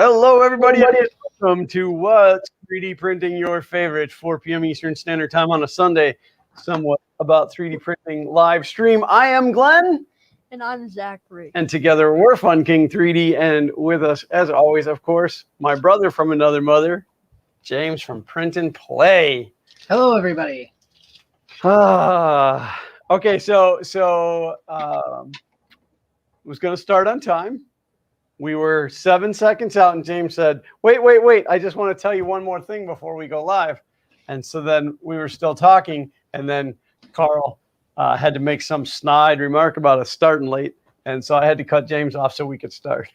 Hello, everybody. Welcome to What's 3D Printing Your Favorite, 4 p.m. Eastern Standard Time on a Sunday, somewhat about 3D printing live stream. I am Glenn. And I'm Zachary. And together we're Fun King 3D. And with us, as always, of course, my brother from another mother, James from Print and Play. Hello, everybody. Okay, so was going to start on time. We were 7 seconds out, and James said, wait. I just want to tell you one more thing before we go live. And so then we were still talking, and then Carl had to make some snide remark about us starting late. And so I had to cut James off so we could start.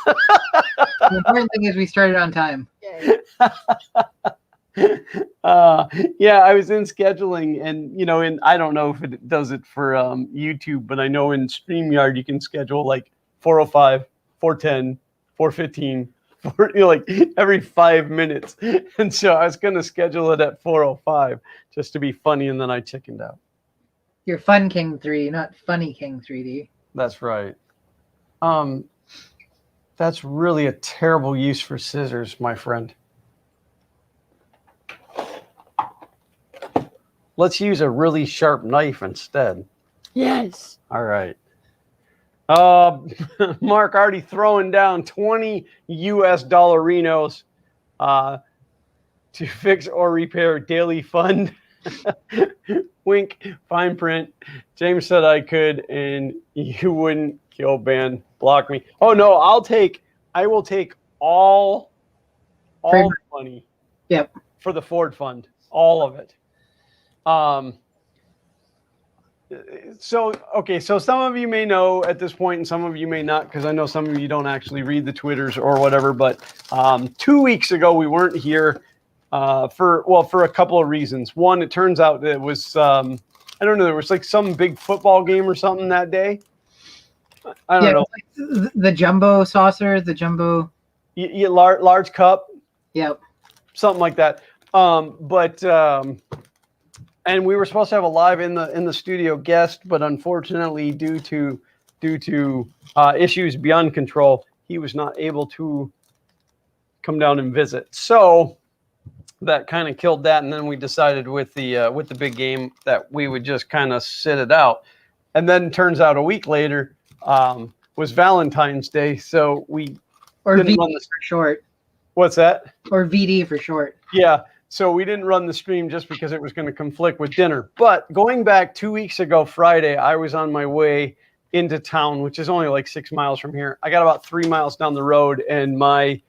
The important thing is we started on time. Yeah, I was in scheduling, and I don't know if it does it for YouTube, but I know in StreamYard you can schedule like 4:05. 4:10, 4:15, like every 5 minutes. And so I was going to schedule it at 4:05 just to be funny, and then I chickened out. You're Fun King 3, not Funny King 3D. That's right. That's really a terrible use for scissors, my friend. Let's use a really sharp knife instead. Yes. All right. Mark already throwing down 20 US dollarinos to fix or repair daily fund. Wink, fine print. James said I could, and you wouldn't. Kill ban, block me. Oh no, I will take all the money. Yep. For the Ford fund, all of it. So some of you may know at this point, and some of you may not, because I know some of you don't actually read the Twitters or whatever. But 2 weeks ago, we weren't here for a couple of reasons. One, it turns out that it was I don't know, there was like some big football game or something that day. I don't know. Like the jumbo saucer, the jumbo. Large cup. Yep. Something like that. And we were supposed to have a live in the studio guest, but unfortunately, due to issues beyond control, he was not able to come down and visit. So that kind of killed that, and then we decided with the big game that we would just kind of sit it out. And then turns out a week later was Valentine's Day, so we didn't run the for short. What's that? Or VD for short. Yeah. So we didn't run the stream just because it was going to conflict with dinner. But going back 2 weeks ago, Friday, I was on my way into town, which is only like 6 miles from here. I got about 3 miles down the road, and my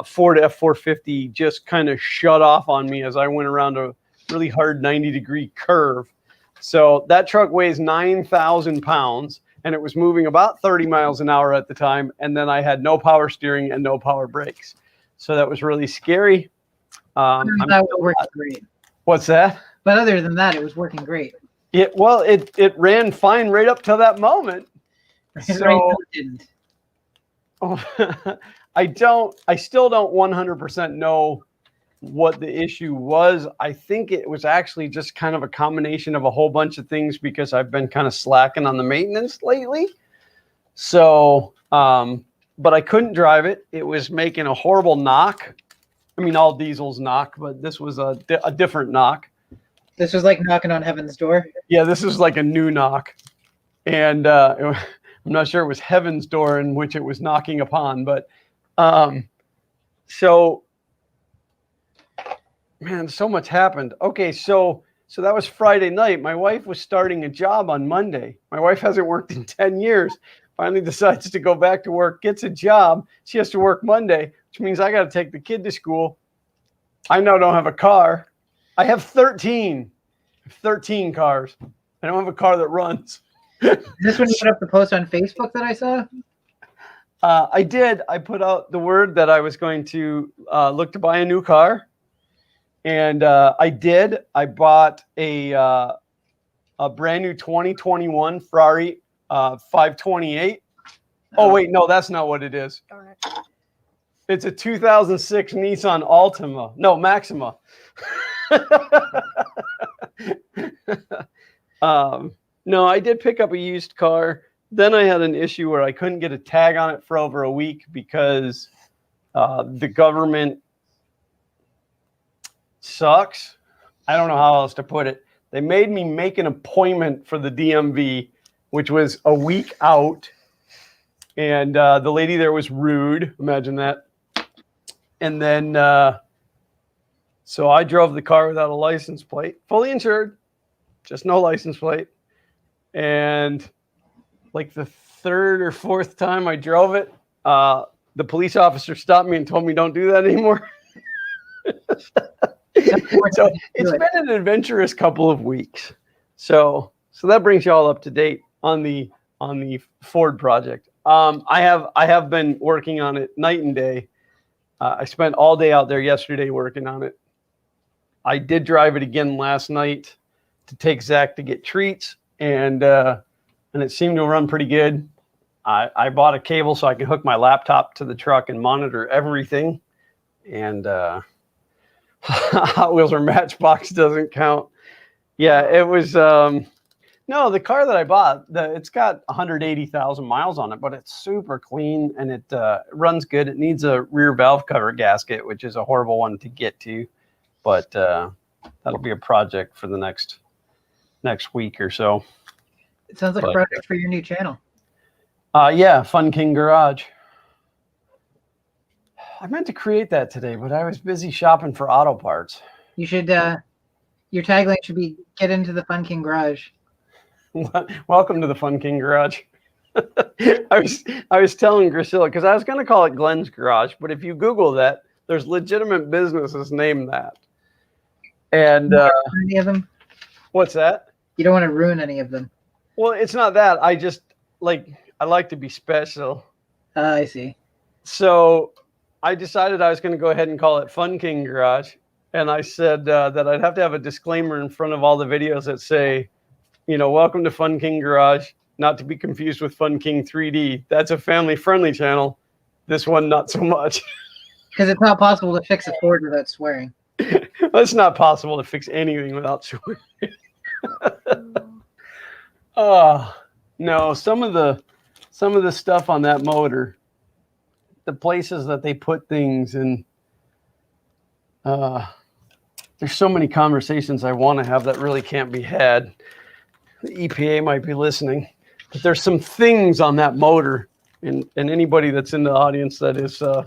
Ford F450 just kind of shut off on me as I went around a really hard 90-degree curve. So that truck weighs 9,000 pounds, and it was moving about 30 miles an hour at the time. And then I had no power steering and no power brakes. So that was really scary. That was working great. What's that? But other than that, it was working great. It ran fine right up to that moment. So I still don't 100% know what the issue was. I think it was actually just kind of a combination of a whole bunch of things because I've been kind of slacking on the maintenance lately. So, but I couldn't drive it. It was making a horrible knock. I mean, all diesels knock, but this was a different knock. This was like knocking on heaven's door. Yeah, this is like a new knock. And I'm not sure it was heaven's door in which it was knocking upon, but so, man, so much happened. Okay, so that was Friday night. My wife was starting a job on Monday. My wife hasn't worked in 10 years. Finally decides to go back to work, gets a job. She has to work Monday, which means I got to take the kid to school. I now don't have a car. I have 13 cars. I don't have a car that runs. Is this when you put up the post on Facebook that I saw? I did. I put out the word that I was going to look to buy a new car. And I did. I bought a brand new 2021 Ferrari 528. Oh, wait, no, that's not what it is. All right. It's a 2006 Nissan Altima. No, Maxima. No, I did pick up a used car. Then I had an issue where I couldn't get a tag on it for over a week because The government sucks. I don't know how else to put it. They made me make an appointment for the DMV, which was a week out. And the lady there was rude. Imagine that. And then, so I drove the car without a license plate, fully insured, just no license plate. And like the third or fourth time I drove it, the police officer stopped me and told me don't do that anymore. So it's been an adventurous couple of weeks. So that brings you all up to date on the Ford project. I have been working on it night and day. I spent all day out there yesterday working on it. I did drive it again last night to take Zach to get treats, and it seemed to run pretty good. I bought a cable so I can hook my laptop to the truck and monitor everything. And Hot Wheels or Matchbox doesn't count. Yeah, it was no, the car that I bought, it's got 180,000 miles on it, but it's super clean and it runs good. It needs a rear valve cover gasket, which is a horrible one to get to, but that'll be a project for the next week or so. It sounds like a project for your new channel. Yeah, Fun King Garage. I meant to create that today, but I was busy shopping for auto parts. You should, your tagline should be "Get into the Fun King Garage." Welcome to the Fun King Garage. I was telling Grisilla, because I was going to call it Glenn's Garage, but if you Google that, there's legitimate businesses named that. And any of them? What's that? You don't want to ruin any of them. Well, it's not that. I just I like to be special. I see. So I decided I was going to go ahead and call it Fun King Garage. And I said that I'd have to have a disclaimer in front of all the videos that say, welcome to Fun King Garage, not to be confused with Fun King 3D. That's a family-friendly channel. This one, not so much. Because it's not possible to fix a Ford without swearing. It's not possible to fix anything without swearing. No, some of the stuff on that motor, the places that they put things in, there's so many conversations I want to have that really can't be had. The EPA might be listening, but there's some things on that motor, and anybody that's in the audience that is a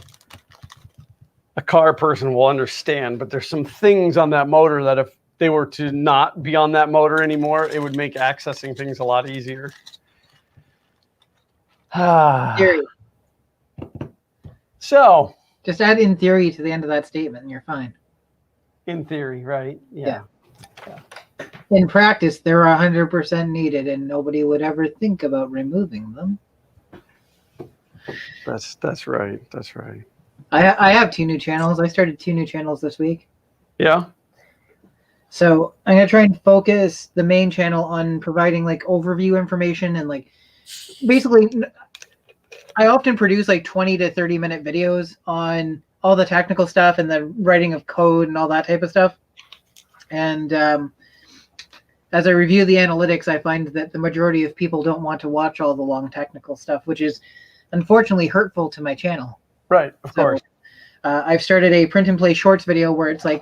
car person will understand, but there's some things on that motor that if they were to not be on that motor anymore, it would make accessing things a lot easier. Theory. So just add "in theory" to the end of that statement and you're fine. In theory, right? Yeah. In practice, they're 100% needed and nobody would ever think about removing them. That's right. That's right. I have 2 new channels. I started 2 new channels this week. Yeah. So I'm going to try and focus the main channel on providing overview information and basically I often produce 20 to 30 minute videos on all the technical stuff and the writing of code and all that type of stuff. And as I review the analytics, I find that the majority of people don't want to watch all the long technical stuff, which is unfortunately hurtful to my channel. Right, of course. I've started a print and play shorts video where it's going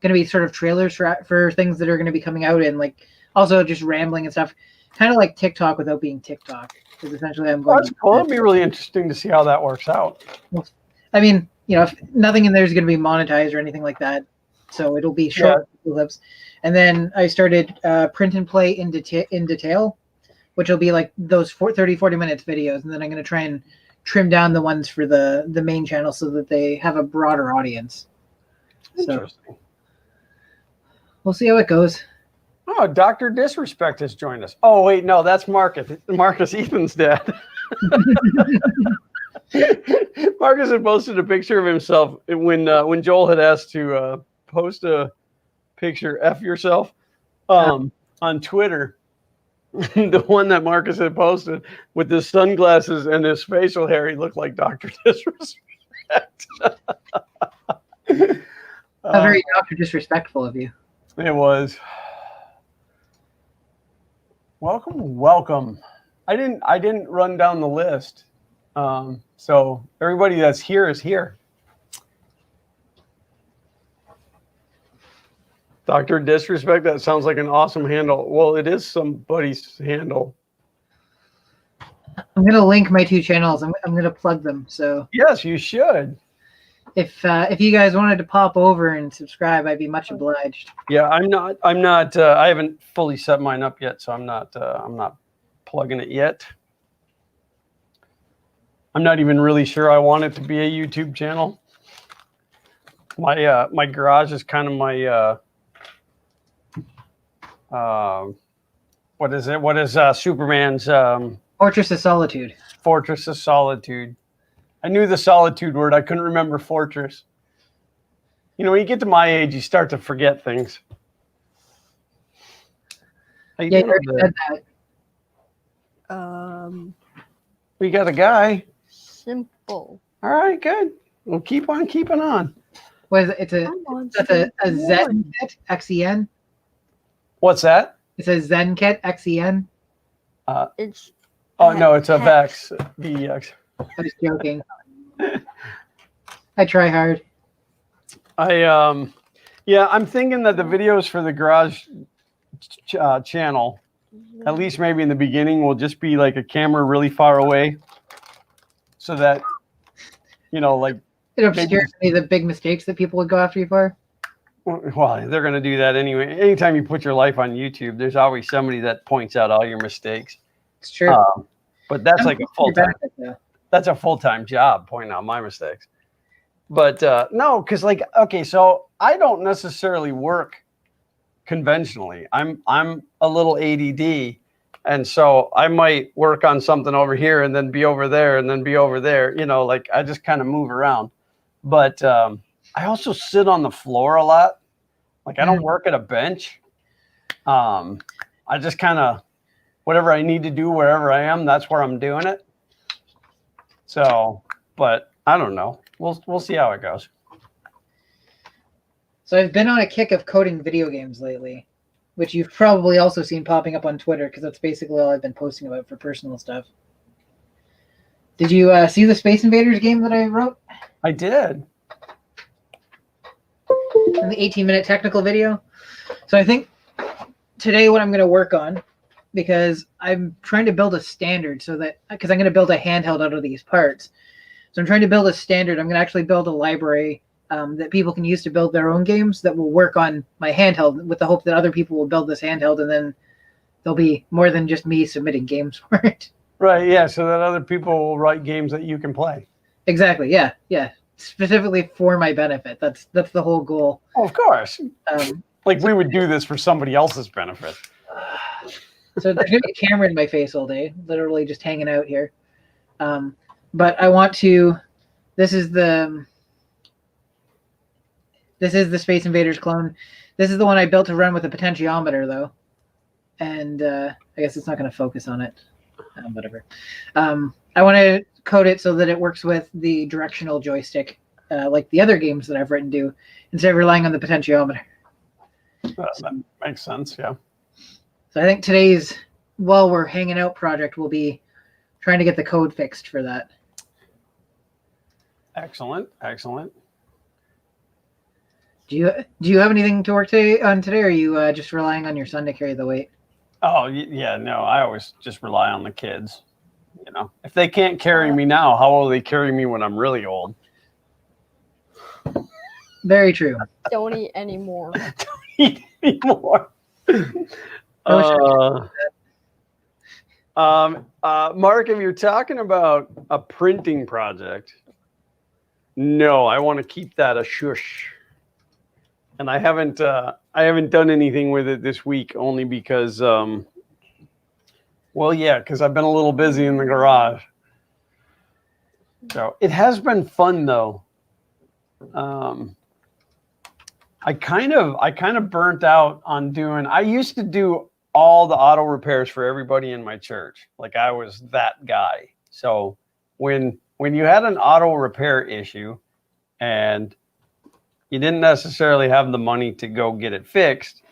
to be sort of trailers for things that are going to be coming out and also just rambling and stuff, kind of like TikTok without being TikTok. Because essentially I'm going. That's cool. It'll be really interesting to see how that works out. Well, I mean, if nothing in there is going to be monetized or anything like that, so it'll be short clips. And then I started print and play in detail, which will be those 30, 40 minutes videos. And then I'm going to try and trim down the ones for the main channel so that they have a broader audience. Interesting. So we'll see how it goes. Oh, Dr. Disrespect has joined us. Oh, wait, no, that's Marcus. Marcus, Ethan's dad. Marcus had posted a picture of himself when Joel had asked to post a picture, F yourself, on Twitter. The one that Marcus had posted with his sunglasses and his facial hair, he looked like Dr. Disrespect. How very Dr. Disrespectful of you. It was. Welcome. I didn't run down the list. So everybody that's here is here. Dr. Disrespect, that sounds like an awesome handle. Well, it is somebody's handle. I'm gonna link my two channels. I'm gonna plug them. So Yes, you should. if you guys wanted to pop over and subscribe, I'd be much obliged. Yeah, I'm not. I haven't fully set mine up yet, so I'm not plugging it yet. I'm not even really sure I want it to be a YouTube channel. My garage is kind of my what is it? What is Superman's Fortress of Solitude. Fortress of Solitude? I knew the solitude word. I couldn't remember fortress. You know, when you get to my age, you start to forget things. How you Yeah, you doing already today? said that. We got a guy. Simple. All right, good. We'll keep on keeping on. What is it? It's a Come on, that's a simple Zen one. kit XEN. What's that? It says Zen kit XEN. It's Oh no, it's a Hex. Vex VEX. I was joking. I try hard. Yeah, I'm thinking that the videos for the garage channel, at least maybe in the beginning, will just be like a camera really far away, so that like It obscures me the big mistakes that people would go after you for. well, they're gonna do that anyway. Anytime you put your life on YouTube, there's always somebody that points out all your mistakes. It's true. But that's like a full time. Though. That's a full-time job pointing out my mistakes. But no, because okay, so I don't necessarily work conventionally. I'm a little ADD, and so I might work on something over here and then be over there and then be over there. Like I just kind of move around. But I also sit on the floor a lot. Like I don't work at a bench. I just kind of whatever I need to do wherever I am, that's where I'm doing it. So, but I don't know. We'll see how it goes. So I've been on a kick of coding video games lately, which you've probably also seen popping up on Twitter because that's basically all I've been posting about for personal stuff. Did you see the Space Invaders game that I wrote? I did. In the 18-minute technical video. So I think today what I'm going to work on, because I'm trying to build a standard because I'm going to build a handheld out of these parts. So I'm trying to build a standard. I'm going to actually build a library that people can use to build their own games that will work on my handheld with the hope that other people will build this handheld and then there'll be more than just me submitting games for it. Right, yeah, so that other people will write games that you can play. Exactly, yeah. Specifically for my benefit. That's the whole goal. Oh, of course. Like we would do this for somebody else's benefit. So there's going to be a camera in my face all day, literally just hanging out here. But I want to. This is the Space Invaders clone. This is the one I built to run with a potentiometer, though. And I guess it's not going to focus on it. Whatever. I want to code it so that it works with the directional joystick, like the other games that I've written do, instead of relying on the potentiometer. That makes sense, yeah. So I think today's while we're hanging out project will be trying to get the code fixed for that. Excellent. Do you have anything to work on today, or are you just relying on your son to carry the weight? Oh, yeah, no, I always just rely on the kids. If they can't carry me now, how will they carry me when I'm really old? Very true. Don't eat anymore. Eat anymore. Mark, if you're talking about a printing project, no, I want to keep that a shush. And I haven't done anything with it this week, only because, because I've been a little busy in the garage. So it has been fun though. I kind of burnt out on doing. I used to do all the auto repairs for everybody in my church. Like I was that guy. So when you had an auto repair issue and you didn't necessarily have the money to go get it fixed,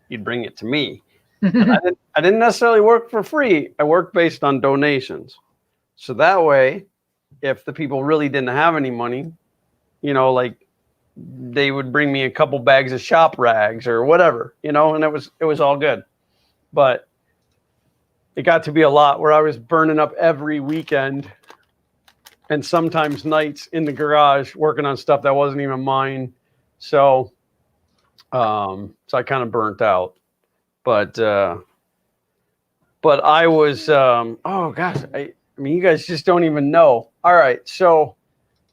you'd bring it to me. I didn't necessarily work for free. I worked based on donations. So that way, if the people really didn't have any money, like they would bring me a couple bags of shop rags or whatever, and it was all good. But it got to be a lot where I was burning up every weekend and sometimes nights in the garage working on stuff that wasn't even mine. So, I kind of burnt out, but I was, oh gosh, I mean, you guys just don't even know. All right. So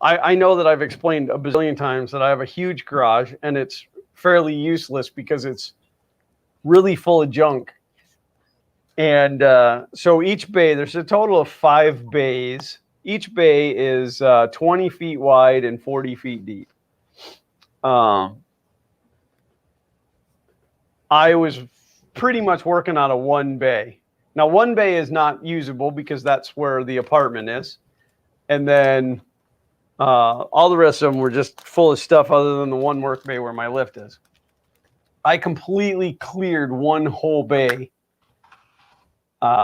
I know that I've explained a bazillion times that I have a huge garage and it's fairly useless because it's really full of junk. And so each bay, there's a total of 5 bays. Each bay is 20 feet wide and 40 feet deep. I was pretty much working on a 1 bay. Now, 1 bay is not usable because that's where the apartment is. And then all the rest of them were just full of stuff other than the 1 work bay where my lift is. I completely cleared 1 whole bay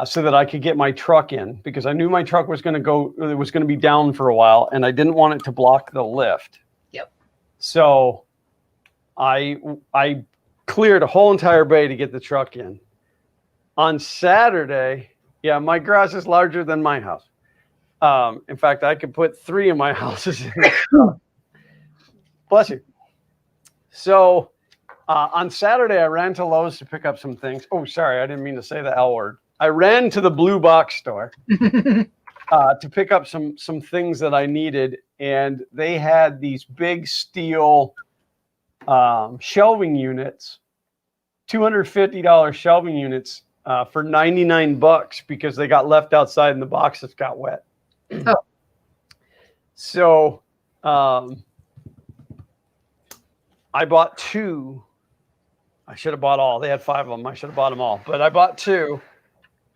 so that I could get my truck in because I knew my truck was going to be down for a while and I didn't want it to block the lift. Yep. So I cleared a whole entire bay to get the truck in. On Saturday, yeah, my garage is larger than my house. In fact, I could put 3 of my houses in the truck. Bless you. So on Saturday, I ran to Lowe's to pick up some things. Oh, sorry, I didn't mean to say the L word. I ran to the blue box store to pick up some things that I needed, and they had these big steel shelving units, $250 shelving units for $99 because they got left outside and the boxes got wet. Oh. So I bought 2. I should have bought all. They had 5 of them. I should have bought them all, but I bought 2.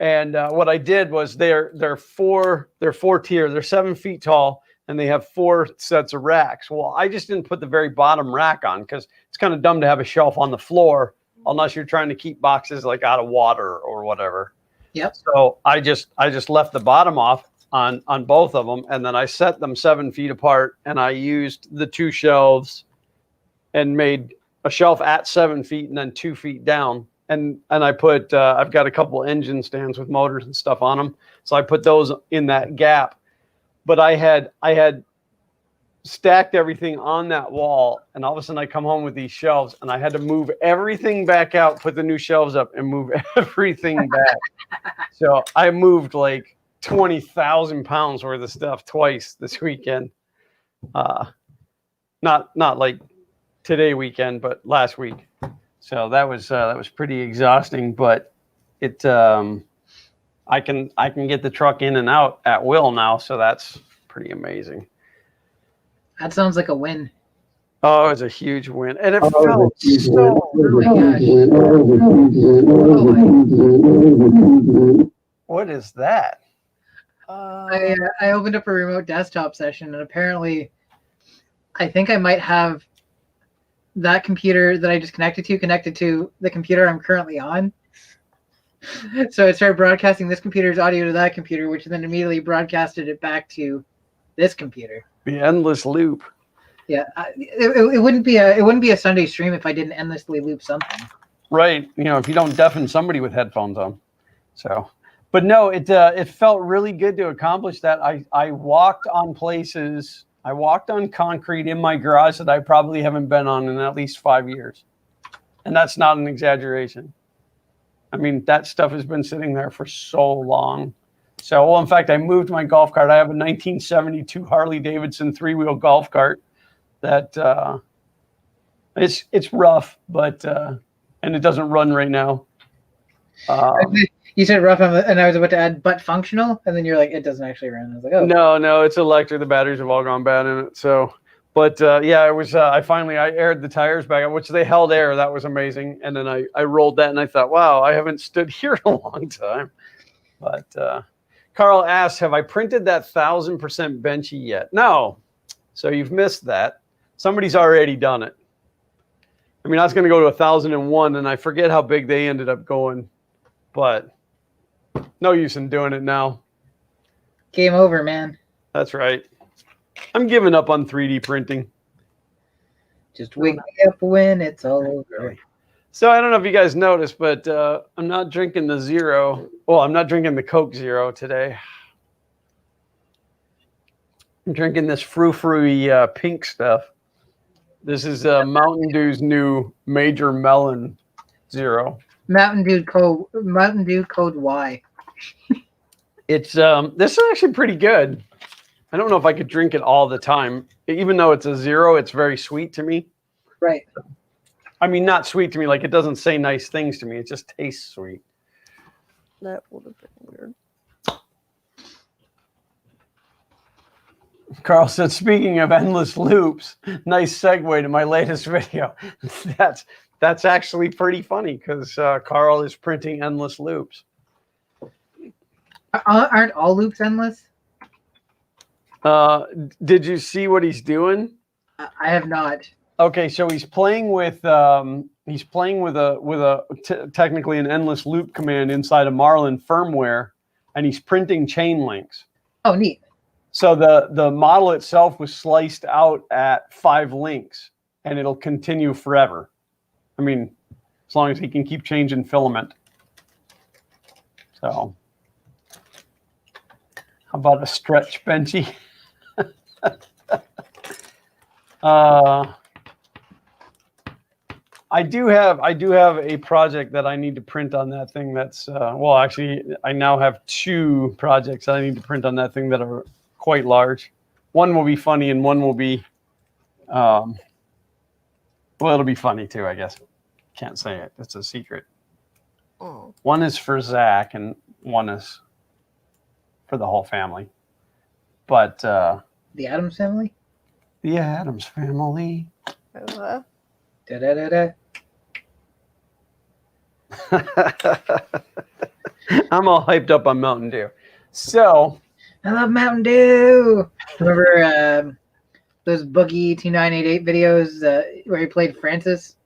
And what I did was they're 4-tier. They're 7 feet tall, and they have 4 sets of racks. Well, I just didn't put the very bottom rack on because it's kind of dumb to have a shelf on the floor unless you're trying to keep boxes like out of water or whatever. Yep. So I just left the bottom off on both of them, and then I set them 7 feet apart, and I used the 2 shelves and made a shelf at 7 feet and then 2 feet down. And I put, I've got a couple engine stands with motors and stuff on them. So I put those in that gap. But I had stacked everything on that wall. And all of a sudden I come home with these shelves and I had to move everything back out, put the new shelves up and move everything back. So I moved like 20,000 pounds worth of stuff twice this weekend. Not like today weekend, but last week. So that was pretty exhausting, but it I can get the truck in and out at will now, so that's pretty amazing. That sounds like a win. Oh, it was a huge win, and it felt so. Oh my gosh. What is that? I opened up a remote desktop session, and apparently, I think I might have that computer that I just connected to the computer I'm currently on. So I started broadcasting this computer's audio to that computer, which then immediately broadcasted it back to this computer. The endless loop. Yeah, it wouldn't be a Sunday stream if I didn't endlessly loop something. Right. If you don't deafen somebody with headphones on. So, but no, it felt really good to accomplish that. I walked on places. I walked on concrete in my garage that I probably haven't been on in at least 5 years. And that's not an exaggeration. I mean, that stuff has been sitting there for so long. So, well, in fact, I moved my golf cart. I have a 1972 Harley Davidson 3-wheel golf cart that it's rough, but and it doesn't run right now. You said rough, and I was about to add but functional, and then you're like, it doesn't actually run. I was like, oh. No, it's electric. The batteries have all gone bad in it. So, but yeah, it was. I aired the tires back up, which they held air. That was amazing. And then I rolled that, and I thought, wow, I haven't stood here in a long time. But Carl asked, have I printed that 1,000% benchy yet? No. So you've missed that. Somebody's already done it. I mean, I was going to go to 1,001, and I forget how big they ended up going, but no use in doing it now. Game over, man. That's right. I'm giving up on 3D printing. Just wake me up when it's all over. So I don't know if you guys noticed, but I'm not drinking the Zero. Well, I'm not drinking the Coke Zero today. I'm drinking this frou-frou pink stuff. This is Mountain Dew's new Major Melon Zero. Mountain Dew Code Y. It's this is actually pretty good. I don't know if I could drink it all the time. Even though it's a zero, it's very sweet to me. Right. I mean, not sweet to me, like it doesn't say nice things to me. It just tastes sweet. That would have been weird. Carl said, speaking of endless loops, nice segue to my latest video. That's actually pretty funny because Carl is printing endless loops. Aren't all loops endless? Did you see what he's doing? I have not. Okay, so he's playing with technically an endless loop command inside of Marlin firmware, and he's printing chain links. Oh, neat. So the model itself was sliced out at 5 links, and it'll continue forever. I mean, as long as he can keep changing filament. So, how about a stretch, Benji? I do have a project that I need to print on that thing. That's well, actually, I now have 2 projects that I need to print on that thing that are quite large. One will be funny, and one will be, well, it'll be funny too, I guess. Can't say it. It's a secret. Oh. One is for Zach, and one is for the whole family. But The Addams Family. the Addams Family. Da da da da. I'm all hyped up on Mountain Dew. So, I love Mountain Dew. Remember those Boogie T988 videos where he played Francis?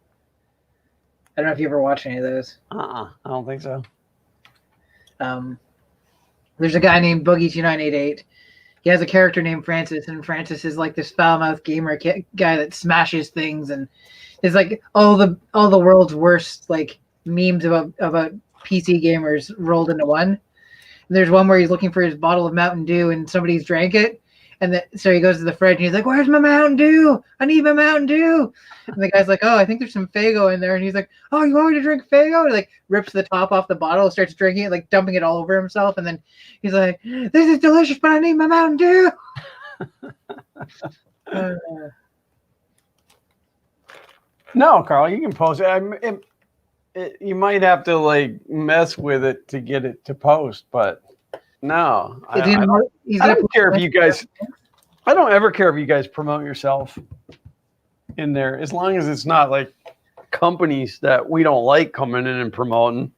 I don't know if you ever watched any of those. I don't think so. There's a guy named Boogie T988. He has a character named Francis, and Francis is like this foul-mouthed gamer guy that smashes things, and is like all the world's worst like memes about PC gamers rolled into one. And there's one where he's looking for his bottle of Mountain Dew, and somebody's drank it, and so he goes to the fridge and he's like, "Where's my Mountain Dew? I need my Mountain Dew." And the guy's like, "Oh, I think there's some Faygo in there." And he's like, "Oh, you want me to drink Faygo?" And like rips the top off the bottle, starts drinking it, like dumping it all over himself, and then he's like, "This is delicious, but I need my Mountain Dew." No, Carl, you can post it. You might have to like mess with it to get it to post, but no, I don't care if you guys. I don't ever care if you guys promote yourself in there, as long as it's not like companies that we don't like coming in and promoting.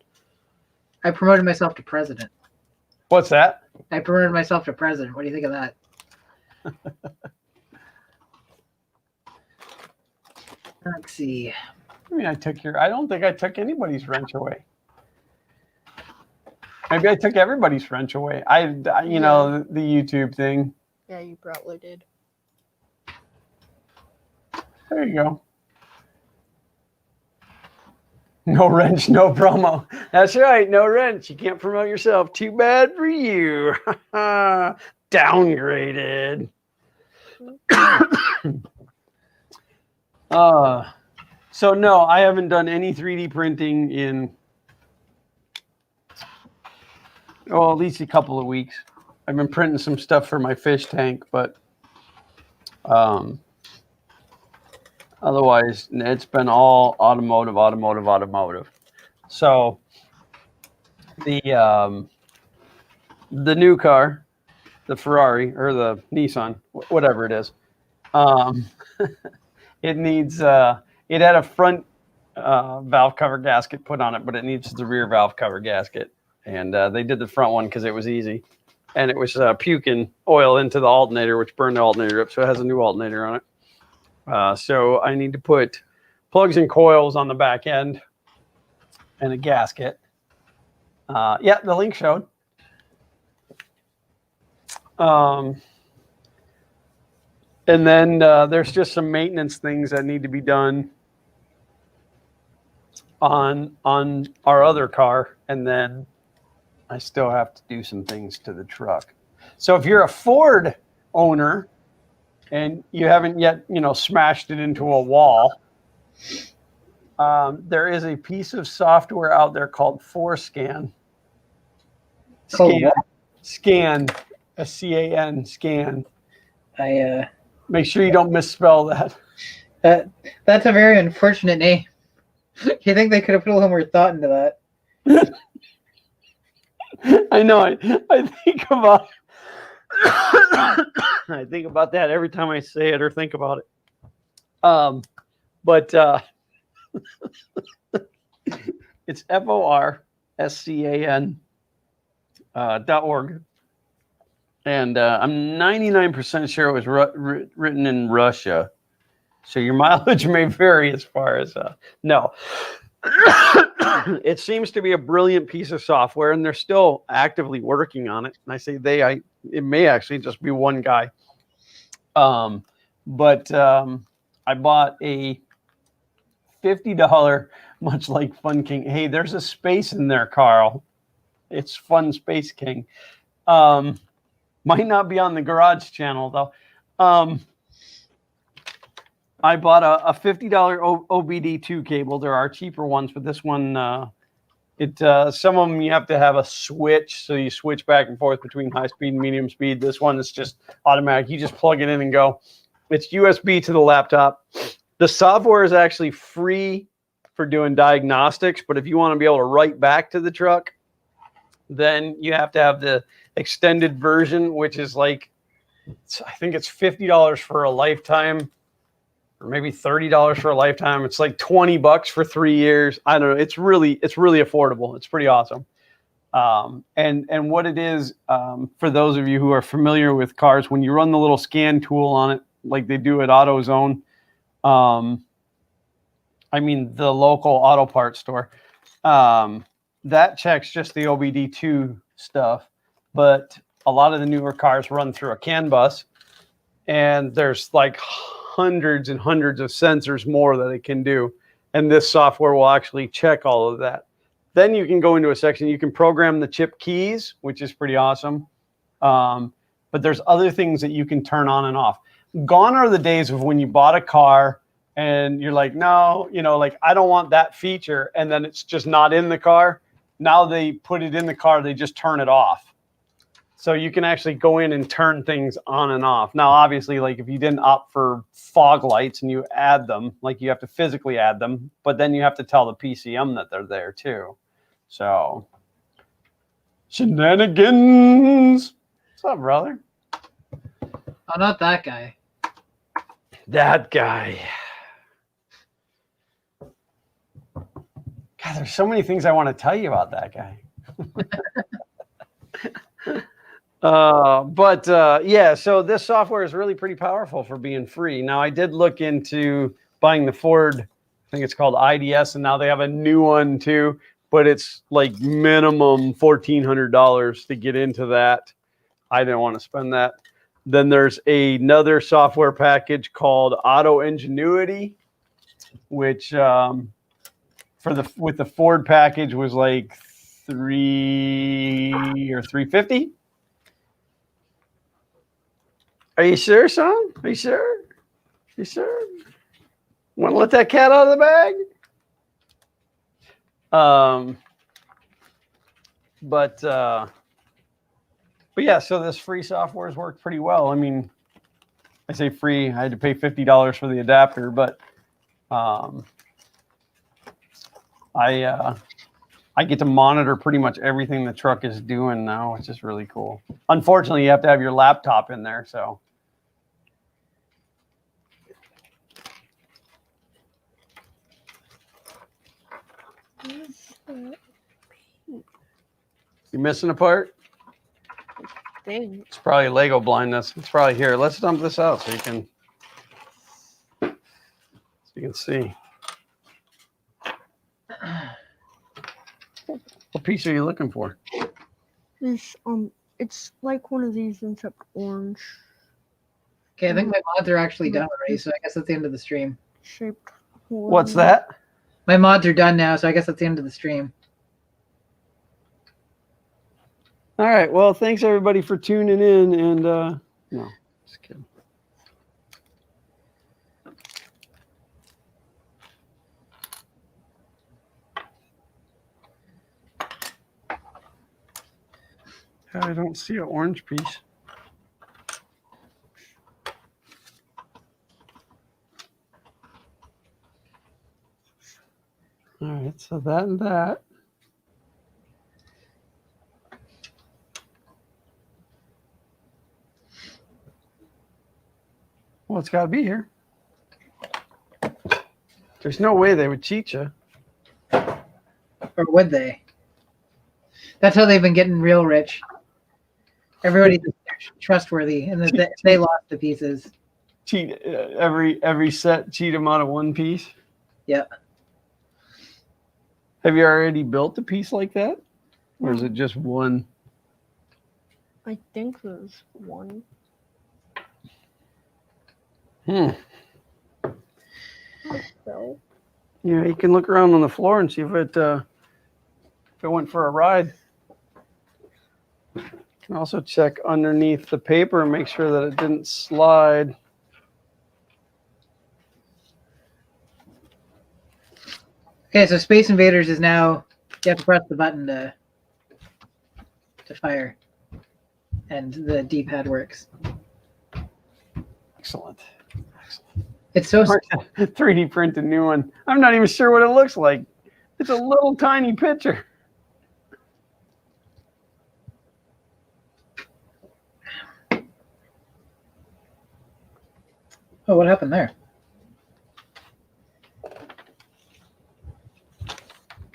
I promoted myself to president. What's that? I promoted myself to president. What do you think of that? Let's see. I mean, I don't think I took anybody's wrench away. Maybe I took everybody's wrench away. You know, the YouTube thing. Yeah, you probably did. There you go. No wrench, no promo. That's right, no wrench. You can't promote yourself. Too bad for you. Downgraded. So no, I haven't done any 3D printing in at least a couple of weeks. I've been printing some stuff for my fish tank, but otherwise it's been all automotive. So the new car, the Ferrari or the Nissan, whatever it is, it needs it had a front valve cover gasket put on it, but it needs the rear valve cover gasket. And they did the front one because it was easy. And it was puking oil into the alternator, which burned the alternator up. So it has a new alternator on it. So I need to put plugs and coils on the back end and a gasket. Yeah, the link showed. And then there's just some maintenance things that need to be done on our other car, and then I still have to do some things to the truck. So if you're a Ford owner and you haven't yet, smashed it into a wall, there is a piece of software out there called Forescan. Scan, SCAN, scan. Make sure you don't misspell that. That's a very unfortunate name. You think they could have put a little more thought into that? I know. I think about I think about that every time I say it or think about it. But it's FORSCAN .org. And I'm 99% sure it was written in Russia. So your mileage may vary as far as no. It seems to be a brilliant piece of software, and they're still actively working on it. And I say it may actually just be one guy. But I bought a $50, much like Fun King. Hey, there's a space in there, Carl. It's Fun Space King. Might not be on the garage channel though. I bought a $50 OBD2 cable. There are cheaper ones, but this one, some of them you have to have a switch, so you switch back and forth between high speed and medium speed. This one is just automatic. You just plug it in and go. It's USB to the laptop. The software is actually free for doing diagnostics, but if you want to be able to write back to the truck, then you have to have the extended version, which is like, I think it's $50 for a lifetime, or maybe $30 for a lifetime. It's like $20 for 3 years. I don't know. It's really affordable. It's pretty awesome. And what it is, for those of you who are familiar with cars, when you run the little scan tool on it, like they do at AutoZone, I mean the local auto parts store, that checks just the OBD2 stuff, but a lot of the newer cars run through a CAN bus, and there's like hundreds and hundreds of sensors more that it can do. And this software will actually check all of that. Then you can go into a section, you can program the chip keys, which is pretty awesome. But there's other things that you can turn on and off. Gone are the days of when you bought a car and you're like, no, like I don't want that feature. And then it's just not in the car. Now they put it in the car, they just turn it off. So you can actually go in and turn things on and off. Now, obviously, like if you didn't opt for fog lights and you add them, like you have to physically add them, but then you have to tell the PCM that they're there too. So shenanigans. What's up, brother? Oh, not that guy. That guy. God, there's so many things I want to tell you about that guy. Yeah, so this software is really pretty powerful for being free. Now, I did look into buying the Ford, I think it's called IDS, and now they have a new one too, but it's like minimum $1,400 to get into that. I didn't want to spend that. Then there's another software package called Auto Ingenuity, which with the Ford package was like $300 or $350. Are you sure, son? Are you sure? You sure? Want to let that cat out of the bag? But yeah, so this free software has worked pretty well. I mean, I say free. I had to pay $50 for the adapter, but I get to monitor pretty much everything the truck is doing now, which is really cool. Unfortunately, you have to have your laptop in there, so. You missing a part? Dang. It's probably Lego blindness. It's probably here. Let's dump this out so you can see. What piece are you looking for? This it's like one of these except orange. Okay, I think my mods are actually done already, so I guess that's the end of the stream. Shaped. What's that? My mods are done now, so I guess that's the end of the stream. All right. Well, thanks everybody for tuning in. And no, just kidding. I don't see an orange piece. All right, so that and that. Well, it's got to be here. There's no way they would cheat you. Or would they? That's how they've been getting real rich. Everybody's trustworthy, and they lost the pieces. Cheat every set. Cheat them out of one piece. Yeah. Have you already built a piece like that, or is it just one? I think there's one. So. Yeah, you can look around on the floor and see if it went for a ride. You can also check underneath the paper and make sure that it didn't slide. Okay, so Space Invaders is now, you have to press the button to fire, and the D-pad works. Excellent. It's so 3D print a new one. I'm not even sure what it looks like. It's a little tiny picture. Oh, what happened there?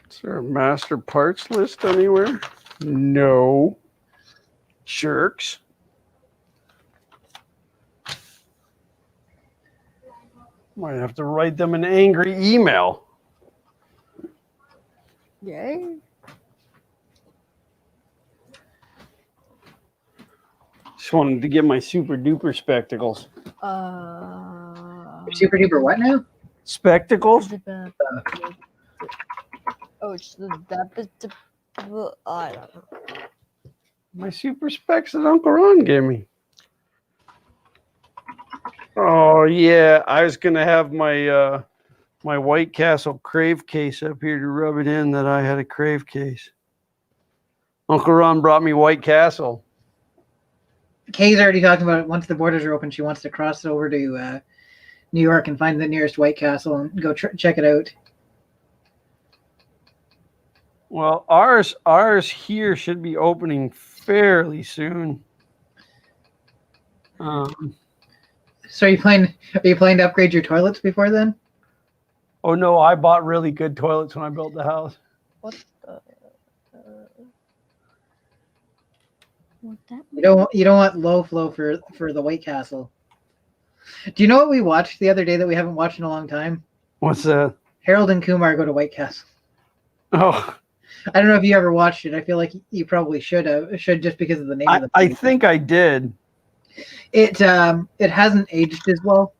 Is there a master parts list anywhere? No. Jerks. Might have to write them an angry email. Yay. Just wanted to get my super duper spectacles. Super duper what now? Spectacles? Oh, it's the I don't know. My super specs that Uncle Ron gave me. Oh yeah, I was gonna have my my White Castle Crave case up here to rub it in that I had a Crave case. Uncle Ron brought me White Castle. Kay's already talking about it. Once the borders are open, she wants to cross over to New York and find the nearest White Castle and go check it out. Well, ours here should be opening fairly soon. So are you planning to upgrade your toilets before then? Oh no, I bought really good toilets when I built the house. What the? What that? You don't want low flow for the White Castle. Do you know what we watched the other day that we haven't watched in a long time? What's that? Harold and Kumar Go to White Castle. Oh, I don't know if you ever watched it. I feel like you probably should just because of the name of the I movie. think I did. It hasn't aged as well.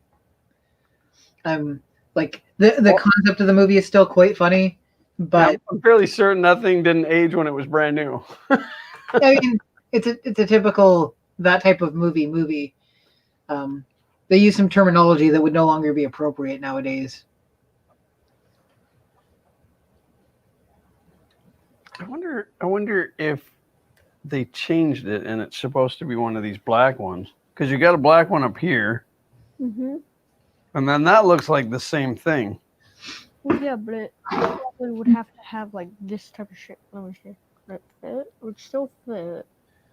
Like the concept of the movie is still quite funny, but I'm fairly certain that thing didn't age when it was brand new. I mean it's a typical that type of movie. They use some terminology that would no longer be appropriate nowadays. I wonder if they changed it and it's supposed to be one of these black ones, because you got a black one up here, Mm-hmm. and then that looks like the same thing. Well, yeah, but it probably would have to have like this type of shape. Let me see. Would it fit? It would still fit.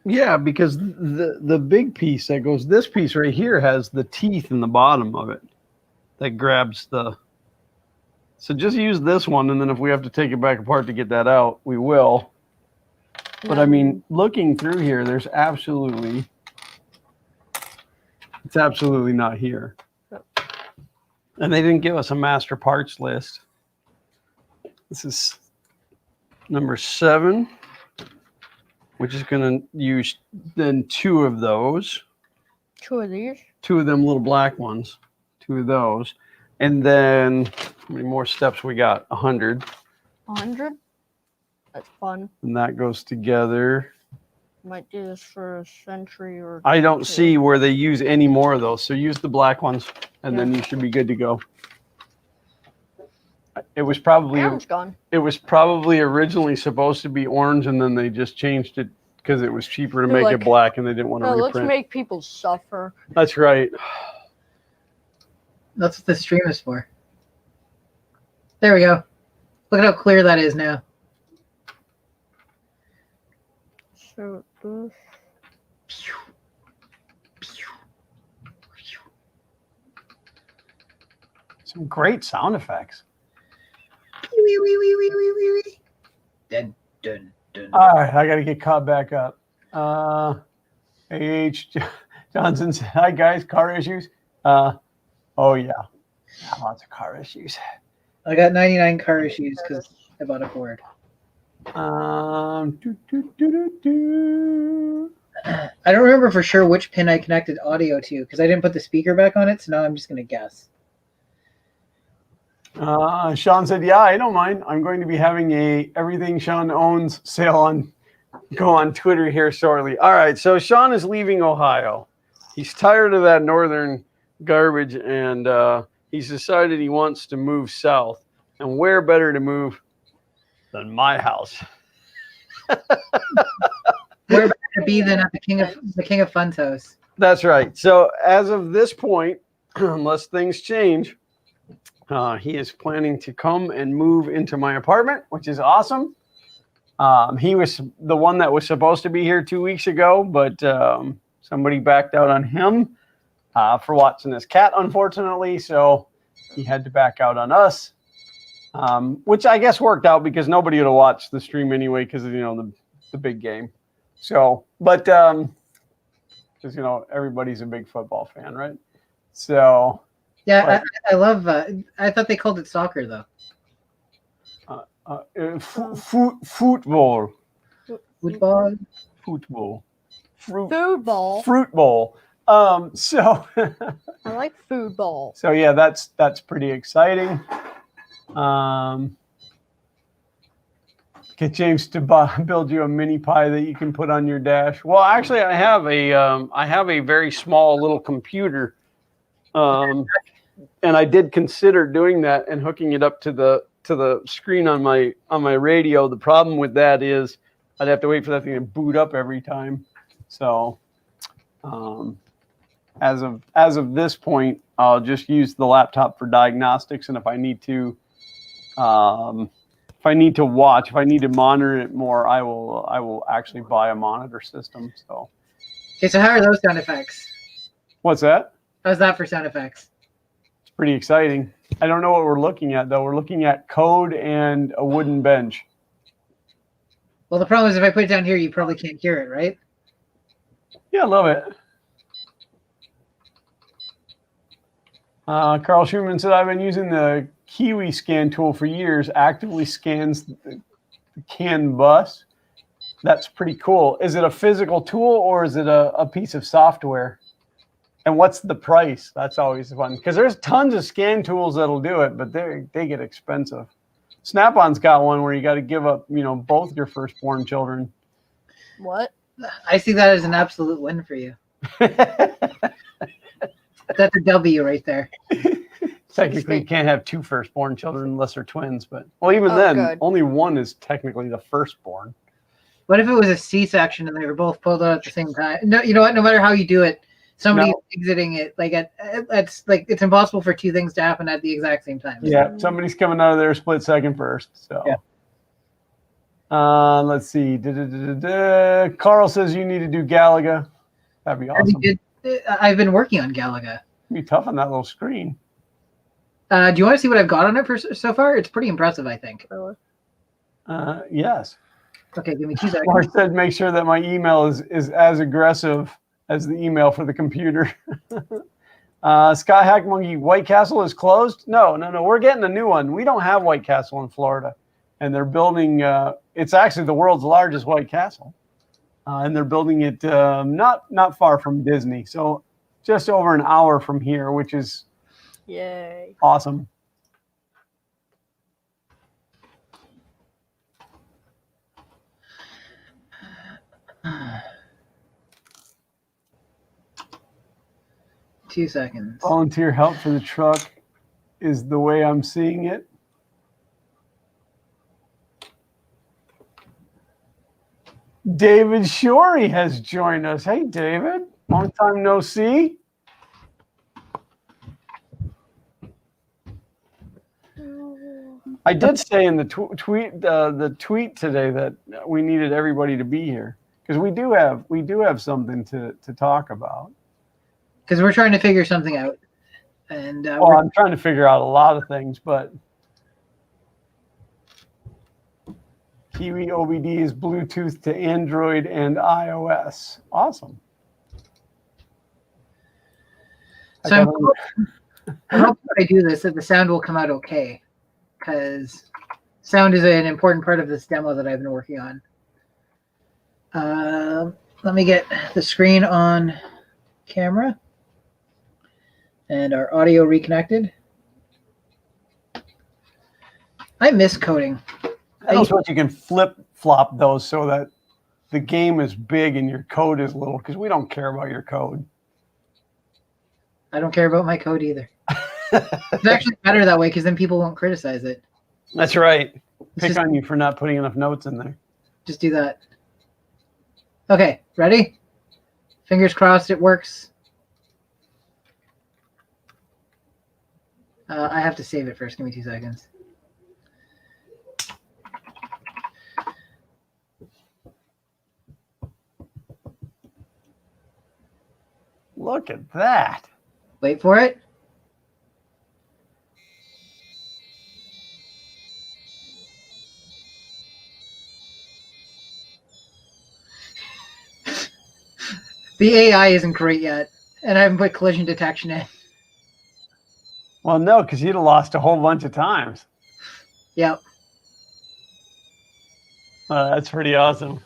Yeah, because the big piece that goes, this piece right here has the teeth in the bottom of it that grabs the. So just use this one, and then if we have to take it back apart to get that out, we will. But I mean, looking through here, it's absolutely not here. And they didn't give us a master parts list. This is number 7, which is going to use then 2 of those. 2 of these. two of them little black ones, two of those. And then how many more steps we got? 100. 100? That's fun. And that goes together. Might do this for a century or I don't two. see where they use any more of those. So use the black ones and then Yeah. you should be good to go. It was probably Orange gone. originally supposed to be orange and then they just changed it because it was cheaper to They're make it like, black and they didn't want to No, let's reprint. make people suffer. That's right. That's what the stream is for. There we go. Look at how clear that is now. So this. Some great sound effects. Dun, dun, dun. All right, I got to get caught back up. H. Johnson said, hi, guys, car issues? Oh, yeah. Lots of car issues. I got 99 car issues because I bought a Ford. Do, do, do, do, do. I don't remember for sure which pin I connected audio to because I didn't put the speaker back on it, so now I'm just going to guess. Sean said, yeah, I don't mind. I'm going to be having a Everything Sean Owns sale on Twitter here shortly. All right, so Sean is leaving Ohio. He's tired of that northern garbage, and he's decided he wants to move south. And where better to move than my house? Where better to be than at the King of Fun's house? That's right. So as of this point, unless things change, he is planning to come and move into my apartment, which is awesome. He was the one that was supposed to be here 2 weeks ago, but somebody backed out on him for watching his cat, unfortunately. So he had to back out on us, which I guess worked out because nobody would have watched the stream anyway because of, the big game. So, but because, everybody's a big football fan, right? So. Yeah, I love. I thought they called it soccer though. Football. Football. Football. Food ball. Fruit bowl. So. I like food ball. So yeah, that's pretty exciting. Get James to build you a mini pie that you can put on your dash. Well, actually, I have a very small little computer. And I did consider doing that and hooking it up to the screen on my radio. The problem with that is I'd have to wait for that thing to boot up every time. So as of this point, I'll just use the laptop for diagnostics, and if I need to watch, if I need to monitor it more, I will actually buy a monitor system. So. Okay, so how are those sound effects? What's that? How's that for sound effects? It's pretty exciting. I don't know what we're looking at, though. We're looking at code and a wooden bench. Well, the problem is if I put it down here, you probably can't hear it, right? Yeah, I love it. Carl Schumann said, I've been using the Kiwi scan tool for years, actively scans the CAN bus. That's pretty cool. Is it a physical tool or is it a piece of software? And what's the price? That's always fun because there's tons of scan tools that'll do it, but they get expensive. Snap-on's got one where you got to give up, both your firstborn children. What? I see that as an absolute win for you. That's a W right there. Technically, you can't have two firstborn children unless they're twins, but even Oh, then, good. only one is technically the firstborn. What if it was a C-section and they were both pulled out at the same time? No, you know what? No matter how you do it, somebody's exiting it. It's impossible for two things to happen at the exact same time. Yeah, somebody's coming out of there split second first. So, Yeah. Let's see. Carl says you need to do Galaga. That'd be awesome. I've been working on Galaga. It'd be tough on that little screen. Do you want to see what I've got on it so far? It's pretty impressive, I think. Really? Yes. Okay, give me 2 seconds. Mark said make sure that my email is as aggressive as the email for the computer. Sky Hack Monkey, White Castle is closed? No. We're getting a new one. We don't have White Castle in Florida. And they're building, it's actually the world's largest White Castle. And they're building it not far from Disney. So just over an hour from here, which is Yay. awesome. Two seconds. Volunteer help for the truck is the way I'm seeing it. David Shorey has joined us. Hey, David. Long time no see. I did say in the tweet today that we needed everybody to be here because we do have something to talk about. Because we're trying to figure something out, and well, I'm trying to figure out a lot of things, but Kiwi OBD is Bluetooth to Android and iOS. Awesome. So I'm hoping when I do this that the sound will come out okay, because sound is an important part of this demo that I've been working on. Let me get the screen on camera and our audio reconnected. I miss coding. I don't know what you can flip-flop those so that the game is big and your code is little, because we don't care about your code. I don't care about my code either. It's actually better that way because then people won't criticize it. That's right. Pick on you for not putting enough notes in there. Just do that. Okay, ready? Fingers crossed it works. I have to save it first. Give me 2 seconds. Look at that. Wait for it. The AI isn't great yet, and I haven't put collision detection in. Well, no, because you'd have lost a whole bunch of times. Yep. That's pretty awesome.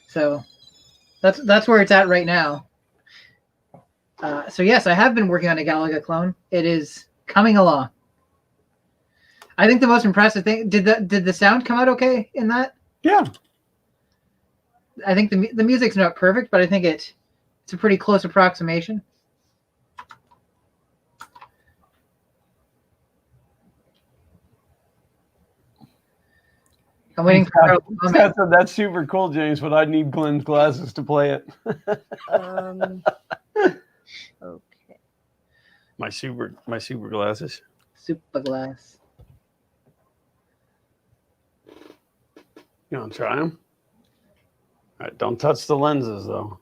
So that's where it's at right now. So yes, I have been working on a Galaga clone. It is coming along. I think the most impressive thing, did the sound come out okay in that? Yeah. I think the music's not perfect, but I think it's a pretty close approximation. I'm waiting for that's super cool, James, but I'd need Glenn's glasses to play it. Okay. My super glasses. Super glass. You want to try them? All right, don't touch the lenses, though.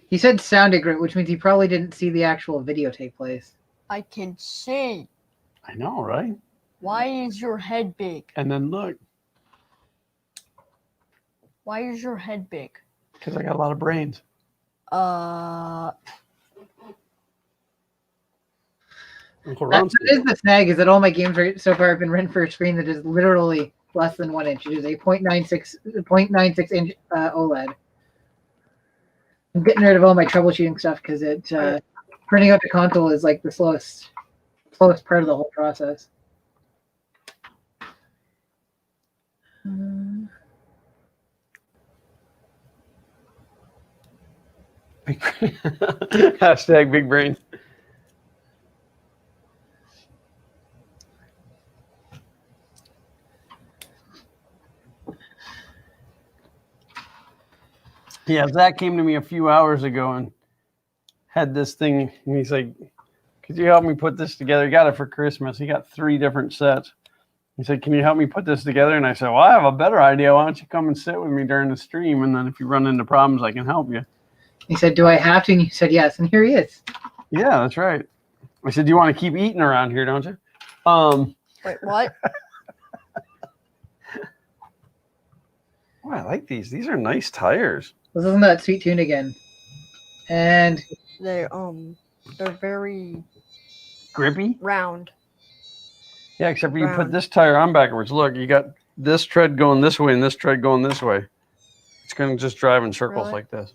He said sounded great, which means he probably didn't see the actual video take place. I can see. I know, right? Why is your head big? And then look. Why is your head big? Because I got a lot of brains. That is the snag, is that all my games so far have been written for a screen that is literally less than 1 inch. It is a 0.96 inch OLED. I'm getting rid of all my troubleshooting stuff because printing out the console is like the slowest part of the whole process. Hashtag big brain. Yeah, Zach came to me a few hours ago and had this thing. And he's like, could you help me put this together? He got it for Christmas. He got 3 different sets. He said, can you help me put this together? And I said, well, I have a better idea. Why don't you come and sit with me during the stream? And then if you run into problems, I can help you. He said, do I have to? And you said, yes. And here he is. Yeah, that's right. I said, you want to keep eating around here, don't you? Wait, what? Oh, I like these. These are nice tires. This isn't that sweet tune again. And they're very grippy, round. Yeah, except for you put this tire on backwards. Look, you got this tread going this way and this tread going this way. It's going to just drive in circles like this.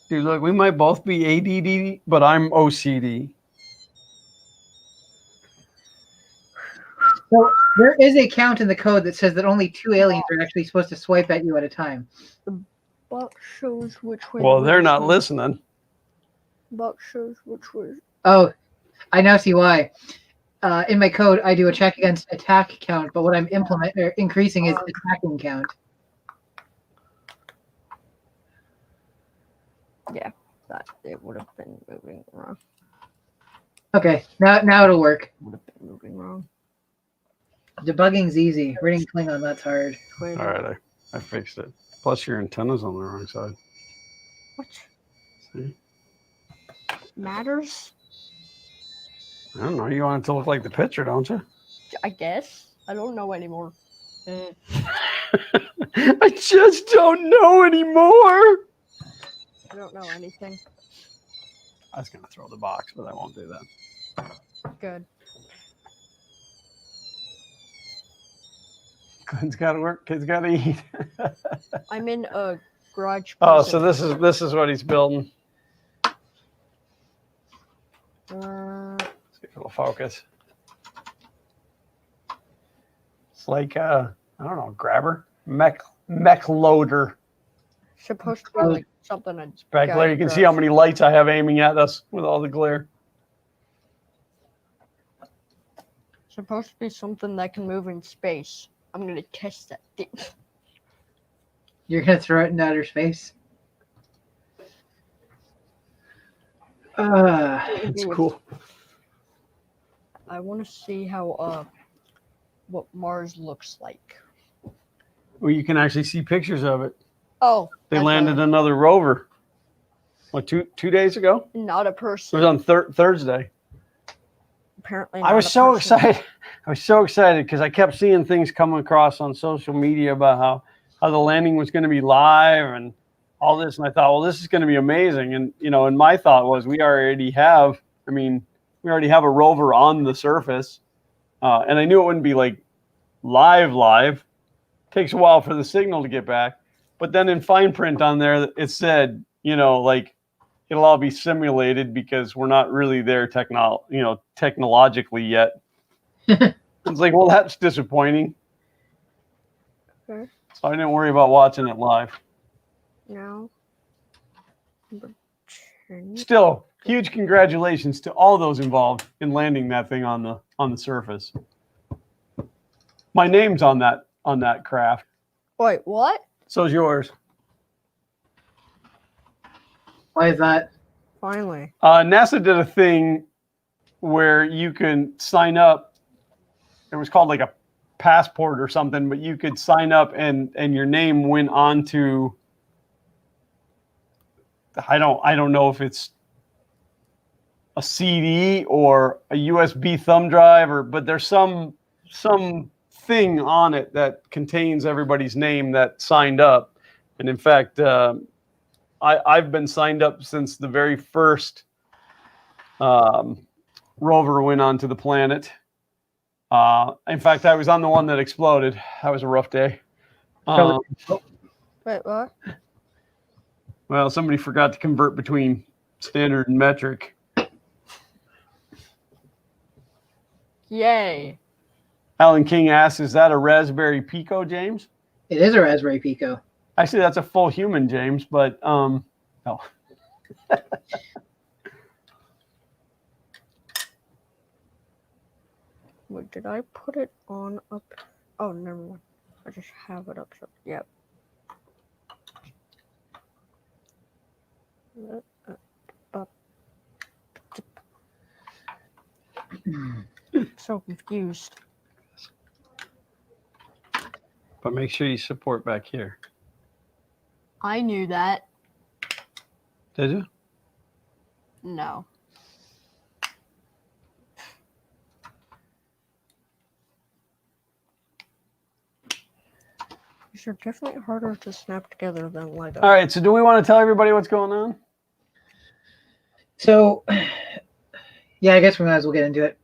Dude, look, we might both be ADD, but I'm OCD. So there is a count in the code that says that only 2 aliens are actually supposed to swipe at you at a time. Box shows which way. Well, the they're wind not blows. listening. Box shows which way. Oh, I now see why. In my code, I do a check against attack count, but what I'm increasing is attacking count. Yeah, that it would have been moving wrong. Okay, now it'll work. Would have been moving wrong. Debugging's easy. Reading Klingon, that's hard. All right, I fixed it. Plus, your antenna's on the wrong side. What See? matters? I don't know. You want it to look like the picture, don't you? I guess. I don't know anymore. I just don't know anymore. I don't know anything. I was gonna throw the box, but I won't do that. Good. Kids gotta work. Kids gotta eat. I'm in a garage. Oh, prison. so this is what he's building. See if it'll focus. It's like I don't know, grabber, mech loader. Supposed to be like something. Back there, you can see how many lights I have aiming at us with all the glare. Supposed to be something that can move in space. I'm gonna test that thing. You're gonna throw it in outer space? It's cool. I want to see how what Mars looks like. Well, you can actually see pictures of it. Oh, They that's landed another rover. What, two days ago? not a It person. was on Thursday. Apparently, I not was a so person. excited. I was so excited because I kept seeing things coming across on social media about how the landing was going to be live and all this. And I thought, well, this is going to be amazing. And, and my thought was we already have a rover on the surface. And I knew it wouldn't be like live. Takes a while for the signal to get back. But then in fine print on there, it said, like it'll all be simulated because we're not really there technologically yet. It's like, well, that's disappointing. Okay. So I didn't worry about watching it live. No. Still, huge congratulations to all those involved in landing that thing on the surface. My name's on that craft. Wait, what? So's yours. Why is that? Finally. NASA did a thing where you can sign up. It was called like a passport or something, but you could sign up and your name went on to, I don't know if it's a CD or a USB thumb drive but there's some thing on it that contains everybody's name that signed up. And in fact, I've been signed up since the very first rover went onto the planet. In fact, I was on the one that exploded. That was a rough day. Wait, what? Well, somebody forgot to convert between standard and metric. Yay. Alan King asks, is that a Raspberry Pico, James? It is a Raspberry Pico. Actually, that's a full human, James, but no. Wait, did I put it on up? Oh, never mind. I just have it up. Yep. So confused. But make sure you support back here. I knew that. Did you? No. These are definitely harder to snap together than Lego. All right, so do we want to tell everybody what's going on? So, yeah, I guess we might as well get into it.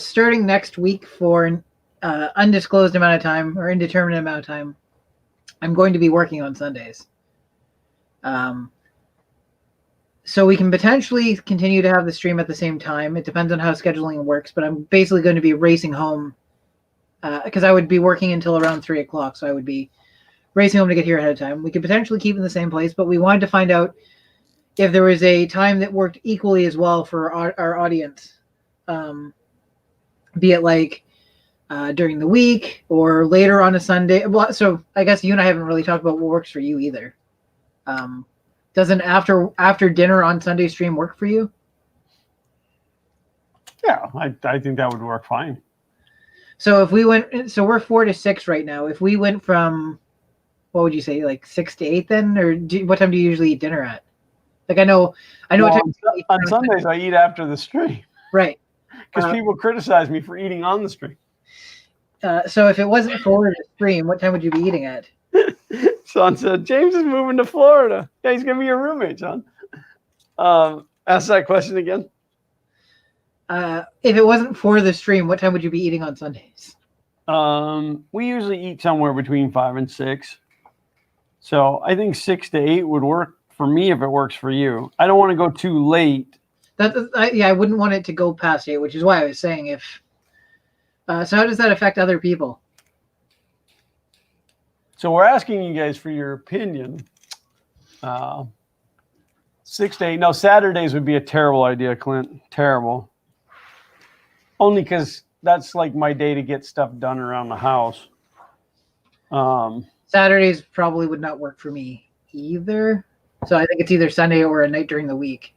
Starting next week for an undisclosed amount of time or indeterminate amount of time, I'm going to be working on Sundays. So we can potentially continue to have the stream at the same time. It depends on how scheduling works, but I'm basically going to be racing home because I would be working until around 3 o'clock. So I would be racing home to get here ahead of time. We could potentially keep in the same place, but we wanted to find out if there was a time that worked equally as well for our audience, be it like during the week or later on a Sunday. Well, so I guess you and I haven't really talked about what works for you either. Doesn't after dinner on Sunday stream work for you? Yeah, I think that would work fine. So if we went, so we're 4 to 6 right now. If we went from, what would you say, like 6 to 8 then, or what time do you usually eat dinner at? Like I know. Well, on Sundays I eat after the stream. Right. Because people criticize me for eating on the stream. So if it wasn't for the stream, what time would you be eating at? Son said, James is moving to Florida. Yeah, he's going to be your roommate, son. Ask that question again. If it wasn't for the stream, what time would you be eating on Sundays? We usually eat somewhere between 5 and 6. So I think 6 to 8 would work for me if it works for you. I don't want to go too late. I wouldn't want it to go past 8, which is why I was saying if. So how does that affect other people? So we're asking you guys for your opinion. 6 to 8. No, Saturdays would be a terrible idea, Clint. Terrible. Only because that's like my day to get stuff done around the house. Saturdays probably would not work for me either. So I think it's either Sunday or a night during the week.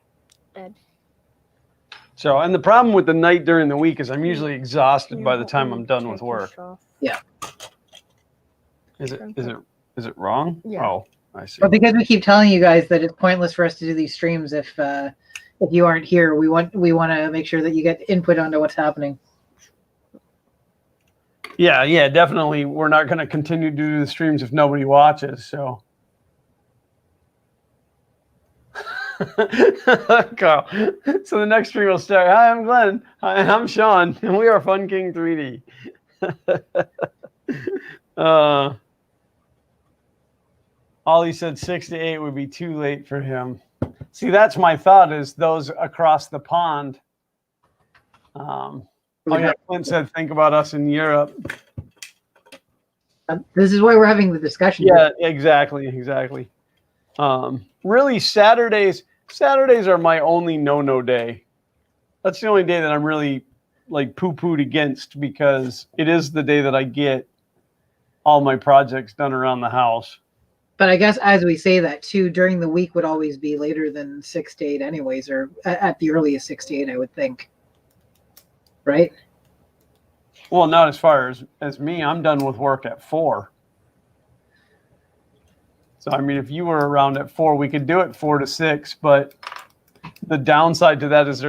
So, and the problem with the night during the week is I'm usually exhausted by the time I'm done with work. Yeah. Is it wrong? Yeah. Oh, I see. But because we keep telling you guys that it's pointless for us to do these streams if you aren't here, we want to make sure that you get input onto what's happening. Yeah, definitely. We're not going to continue to do the streams if nobody watches. So, Carl. So the next stream will start. Hi, I'm Glenn. Hi, I'm Sean, and we are Fun King 3D. Ollie said 6 to 8 would be too late for him. See, that's my thought. Is those across the pond. Oh yeah, Clint said, think about us in Europe. This is why we're having the discussion. Yeah, exactly. Really, Saturdays are my only no day. That's the only day that I'm really like poo-pooed against because it is the day that I get all my projects done around the house. But I guess as we say that too, during the week would always be later than 6 to 8 anyways, or at the earliest 6 to 8, I would think. Right? Well, not as far as me. I'm done with work at 4. So, I mean, if you were around at 4, we could do it 4 to 6. But the downside to that is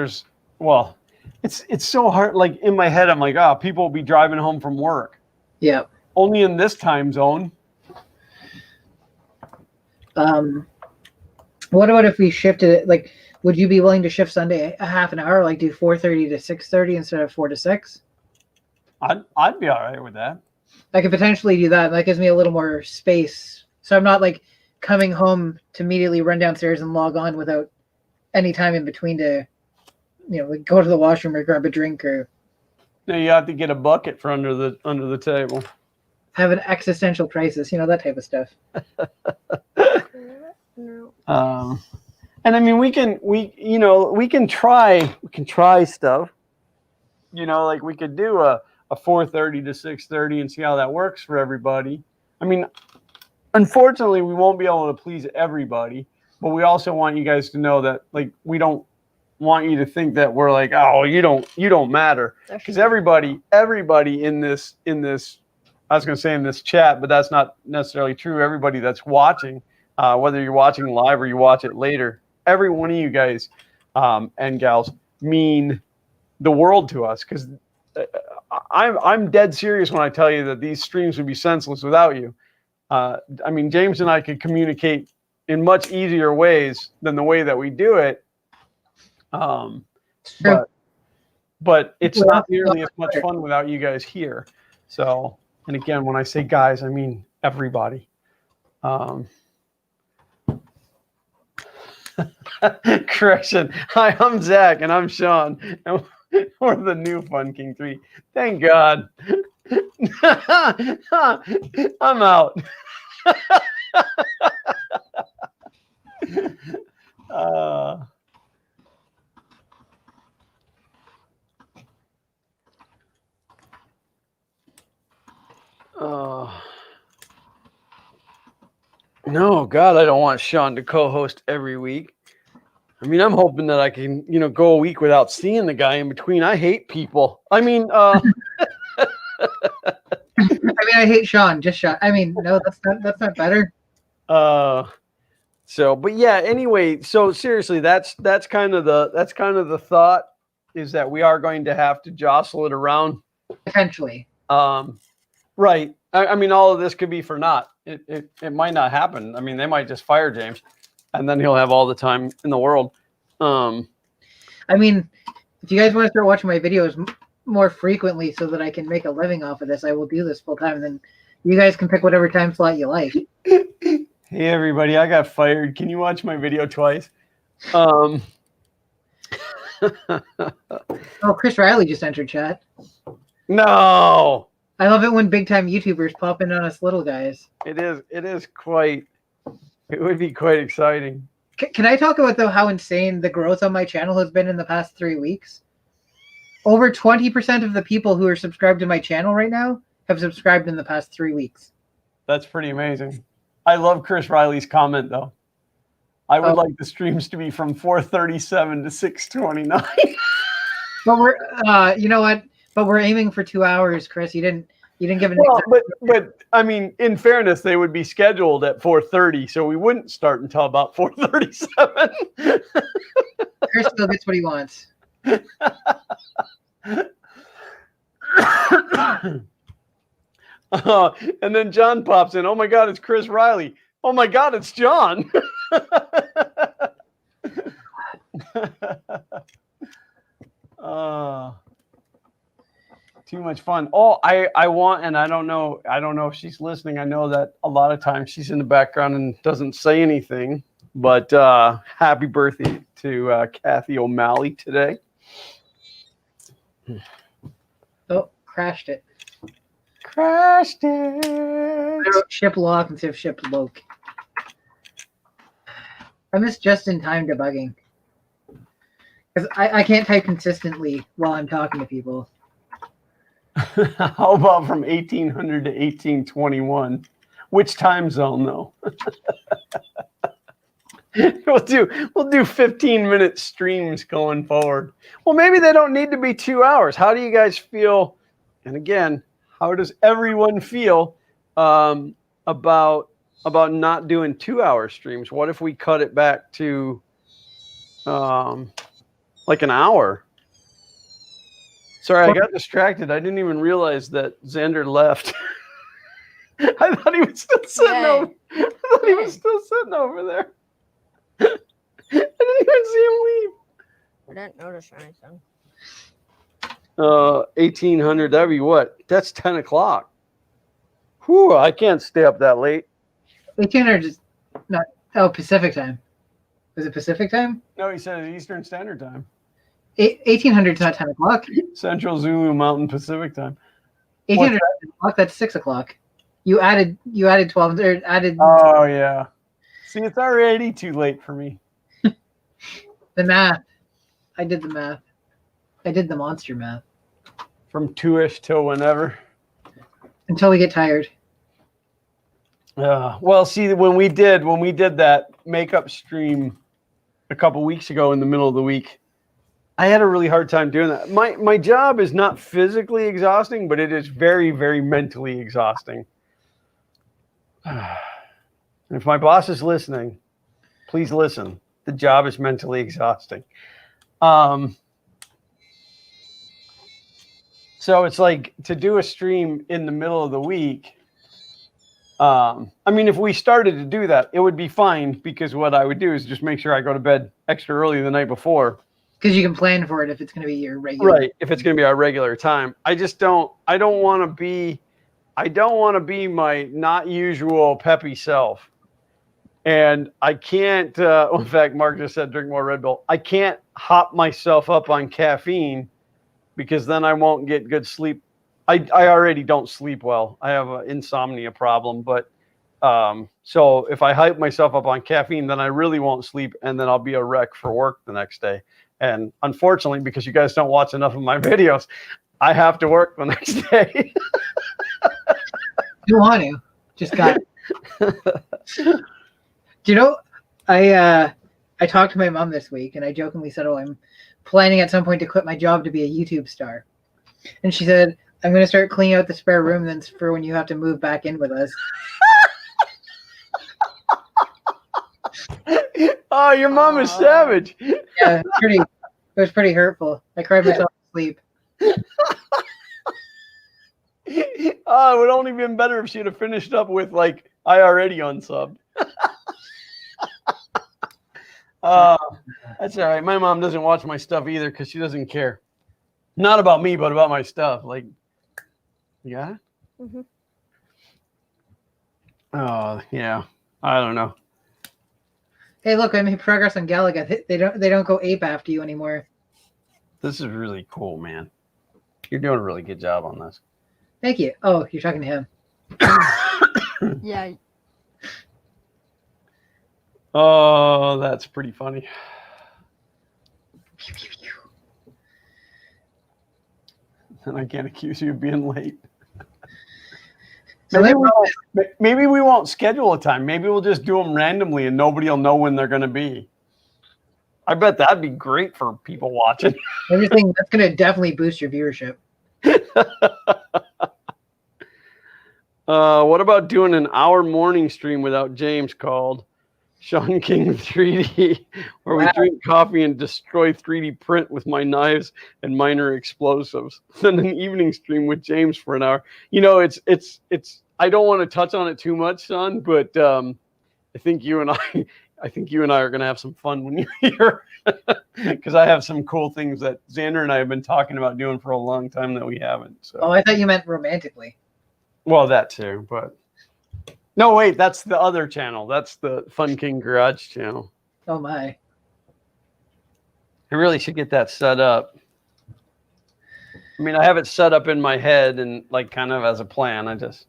it's so hard. Like in my head, I'm like, people will be driving home from work. Yeah. Only in this time zone. What about if we shifted it? Like, would you be willing to shift Sunday a half an hour, like do 4:30 to 6:30 instead of 4 to 6? I'd be all right with that. I could potentially do that. That gives me a little more space. So I'm not like coming home to immediately run downstairs and log on without any time in between to, like go to the washroom or grab a drink or. No, you have to get a bucket for under the table. Have an existential crisis, that type of stuff. And I mean, we can try stuff. Like we could do a 4:30 to 6:30 and see how that works for everybody. I mean, unfortunately, we won't be able to please everybody, but we also want you guys to know that, like, we don't want you to think that we're like, oh, you don't matter, because everybody in this, I was going to say in this chat, but that's not necessarily true. Everybody that's watching, whether you're watching live or you watch it later, every one of you guys and gals mean the world to us, because I'm dead serious when I tell you that these streams would be senseless without you. I mean, James and I could communicate in much easier ways than the way that we do it. But it's not nearly as much fun without you guys here. So, and again, when I say guys, I mean everybody. Correction. Hi, I'm Zach, and I'm Sean, and we're the new Fun King 3. Thank God. I'm out. uh, no, God, I don't want Sean to co-host every week. I mean, I'm hoping that I can, go a week without seeing the guy in between. I hate people. I mean, I hate Sean. Just Sean. I mean, no, that's not better. But yeah, anyway, so seriously, that's kind of the thought, is that we are going to have to jostle it around. Potentially. Right. I mean, all of this could be for naught. It might not happen. I mean, they might just fire James, and then he'll have all the time in the world. I mean, if you guys want to start watching my videos more frequently so that I can make a living off of this, I will do this full time. Then you guys can pick whatever time slot you like. Hey, everybody, I got fired. Can you watch my video twice? Oh, Chris Riley just entered chat. No. I love it when big time YouTubers pop in on us little guys. It would be quite exciting. Can I talk about, though, how insane the growth on my channel has been in the past 3 weeks? Over 20% of the people who are subscribed to my channel right now have subscribed in the past 3 weeks. That's pretty amazing. I love Chris Riley's comment, though. I would like the streams to be from 4:37 to 6:29. But we're, you know what? But we're aiming for 2 hours, Chris. You didn't give an but I mean, in fairness, they would be scheduled at 4:30, so we wouldn't start until about 4:37. Chris still gets what he wants. And then John pops in. Oh my God, it's Chris Riley. Oh my God, it's John. Too much fun. Oh, I want, and I don't know if she's listening. I know that a lot of times she's in the background and doesn't say anything, but happy birthday to Kathy O'Malley today. Oh, crashed it. Crashed it. I wrote ship lock instead of ship loc. I miss just-in-time debugging. Because I can't type consistently while I'm talking to people. How about from 1800 to 1821? Which time zone, though? We'll do 15-minute streams going forward. Well, maybe they don't need to be 2 hours. How do you guys feel? And again, how does everyone feel about not doing 2-hour streams? What if we cut it back to like an hour? Sorry, I got distracted. I didn't even realize that Xander left. I thought he was still sitting over. I thought he was still sitting over there. I didn't even see him leave. I didn't notice anything. 1800. That'd be what? That's 10 o'clock. Whew, I can't stay up that late. 1800 is not. Oh, Pacific time. Is it Pacific time? No, he said Eastern Standard Time. 1800 is not 10 o'clock. Central Zulu Mountain Pacific Time. 1800 o'clock. That's 6 o'clock. You added 12 or added. Oh yeah. See, it's already too late for me. The math. I did the math. I did the monster math. From 2-ish till whenever. Until we get tired. Well, see, when we did that makeup stream a couple weeks ago in the middle of the week, I had a really hard time doing that. My job is not physically exhausting, but it is very, very mentally exhausting. And if my boss is listening, please listen. The job is mentally exhausting. So it's like to do a stream in the middle of the week. I mean, if we started to do that, it would be fine, because what I would do is just make sure I go to bed extra early the night before. Because you can plan for it if it's going to be your regular. Right. If it's going to be our regular time. I don't want to be my not usual peppy self. And I can't, in fact, Mark just said drink more Red Bull. I can't hop myself up on caffeine because then I won't get good sleep. I already don't sleep well. I have an insomnia problem, but so if I hype myself up on caffeine, then I really won't sleep, and then I'll be a wreck for work the next day. And unfortunately, because you guys don't watch enough of my videos, I have to work the next day. You want to? Just got. Do you know? I talked to my mom this week, and I jokingly said, "Oh, I'm planning at some point to quit my job to be a YouTube star." And she said, "I'm going to start cleaning out the spare room then for when you have to move back in with us." Oh, your mom is savage. Yeah, it was pretty hurtful. I cried myself to sleep. Oh, it would only been better if she'd have finished up with like, I already unsubbed. That's all right. My mom doesn't watch my stuff either because she doesn't care. Not about me, but about my stuff. Like, yeah. Mm-hmm. Oh, yeah. I don't know. Hey, look! I made progress on Galaga. They don't go ape after you anymore. This is really cool, man. You're doing a really good job on this. Thank you. Oh, you're talking to him. Yeah. Oh, that's pretty funny. And I can't accuse you of being late. So Maybe we won't schedule a time. Maybe we'll just do them randomly and nobody will know when they're going to be. I bet that'd be great for people watching. everything that's going to definitely boost your viewership. What about doing an hour morning stream without James called Sean King 3D, where we drink coffee and destroy 3D print with my knives and minor explosives. Then an evening stream with James for an hour. You know, it's. I don't want to touch on it too much, son, but I think you and I are going to have some fun when you're here, because I have some cool things that Xander and I have been talking about doing for a long time that we haven't. So. Oh, I thought you meant romantically. Well, that too, but no, wait, that's the other channel. That's the Fun King Garage channel. Oh my! I really should get that set up. I mean, I have it set up in my head and like kind of as a plan. I just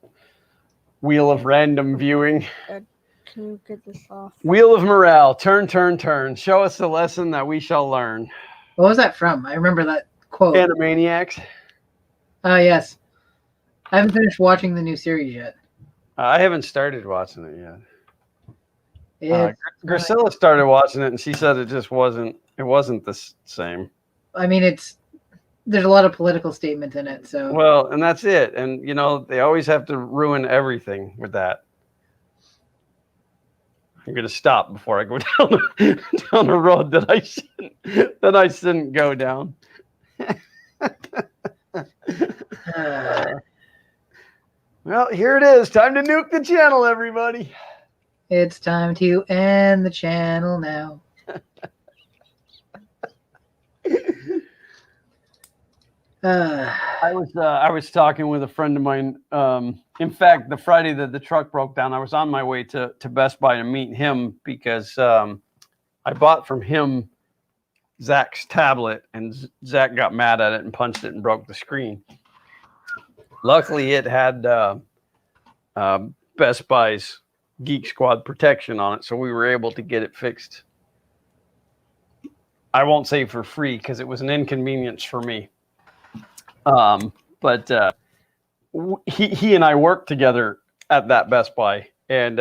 wheel of random viewing. Can you get this off? Wheel of morale. Turn, turn, turn. Show us the lesson that we shall learn. What was that from? I remember that quote. Animaniacs. Yes. I haven't finished watching the new series yet. I haven't started watching it yet. It's, Grisilla started watching it and she said it just wasn't. It wasn't the same. I mean, there's a lot of political statements in it. So Well, and that's it. And you know, they always have to ruin everything with that. I'm gonna stop before I go down a road that I shouldn't go down. Well, here it is. Time to nuke the channel, everybody. it's time to end the channel now. I was talking with a friend of mine. In fact, the Friday that the truck broke down, I was on my way to Best Buy to meet him because I bought from him Zach's tablet, and Zach got mad at it and punched it and broke the screen. Luckily, it had Best Buy's Geek Squad protection on it, so we were able to get it fixed. I won't say for free because it was an inconvenience for me. But he and I worked together at that Best Buy, and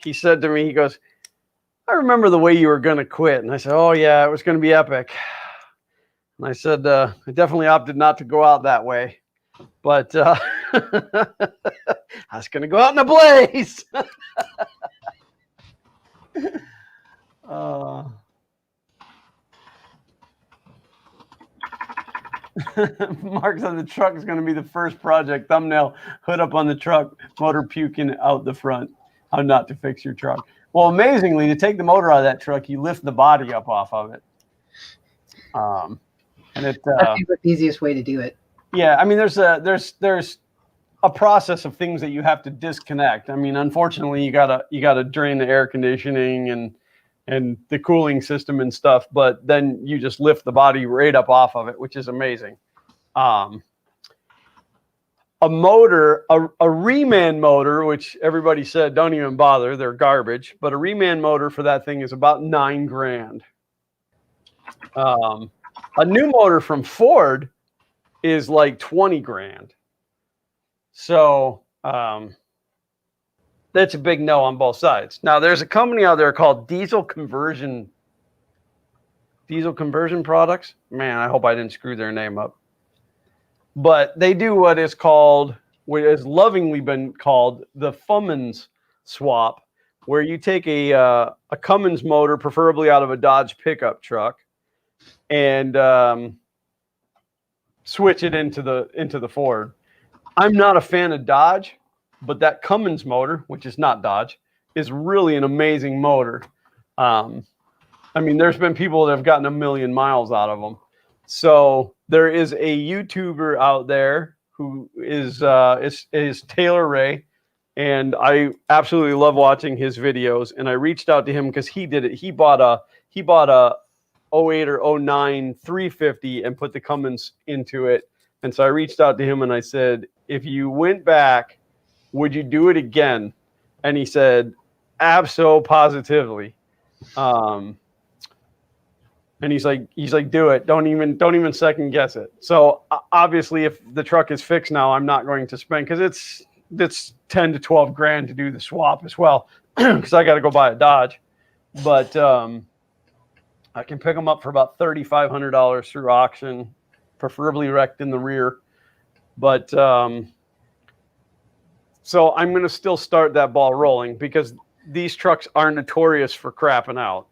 he said to me, he goes, "I remember the way you were going to quit." And I said, "Oh yeah, it was going to be epic." And I said, "I definitely opted not to go out that way, but I was going to go out in a blaze." Mark said the truck is going to be the first project. Thumbnail: hood up on the truck, motor puking out the front. How not to fix your truck. Well, amazingly, to take the motor out of that truck, you lift the body up off of it. And it That's the easiest way to do it. yeah, I mean, there's a process of things that you have to disconnect. I mean, unfortunately, you gotta drain the air conditioning and the cooling system and stuff, but then you just lift the body right up off of it, which is amazing. A motor, a reman motor, which everybody said don't even bother, they're garbage, but a reman motor for that thing is about $9,000. A new motor from Ford is like 20 grand. So that's a big no on both sides. Now there's a company out there called Diesel Conversion Products. Man, I hope I didn't screw their name up. But they do what has lovingly been called the Cummins swap, where you take a Cummins motor, preferably out of a Dodge pickup truck, and switch it into the Ford. I'm not a fan of Dodge, but that Cummins motor, which is not Dodge, is really an amazing motor. I mean, there's been people that have gotten 1 million miles out of them. So there is a YouTuber out there who is Taylor Ray, and I absolutely love watching his videos. And I reached out to him because he did it. He bought a 08 or 09 350 and put the Cummins into it. And so I reached out to him and I said, if you went back, would you do it again? And he said, abso-positively. And he's like, do it. Don't even second guess it. So obviously, if the truck is fixed now, I'm not going to spend, because it's 10 to 12 grand to do the swap as well, because I got to go buy a Dodge. But I can pick them up for about $3,500 through auction, preferably wrecked in the rear. But so I'm going to still start that ball rolling, because these trucks are notorious for crapping out.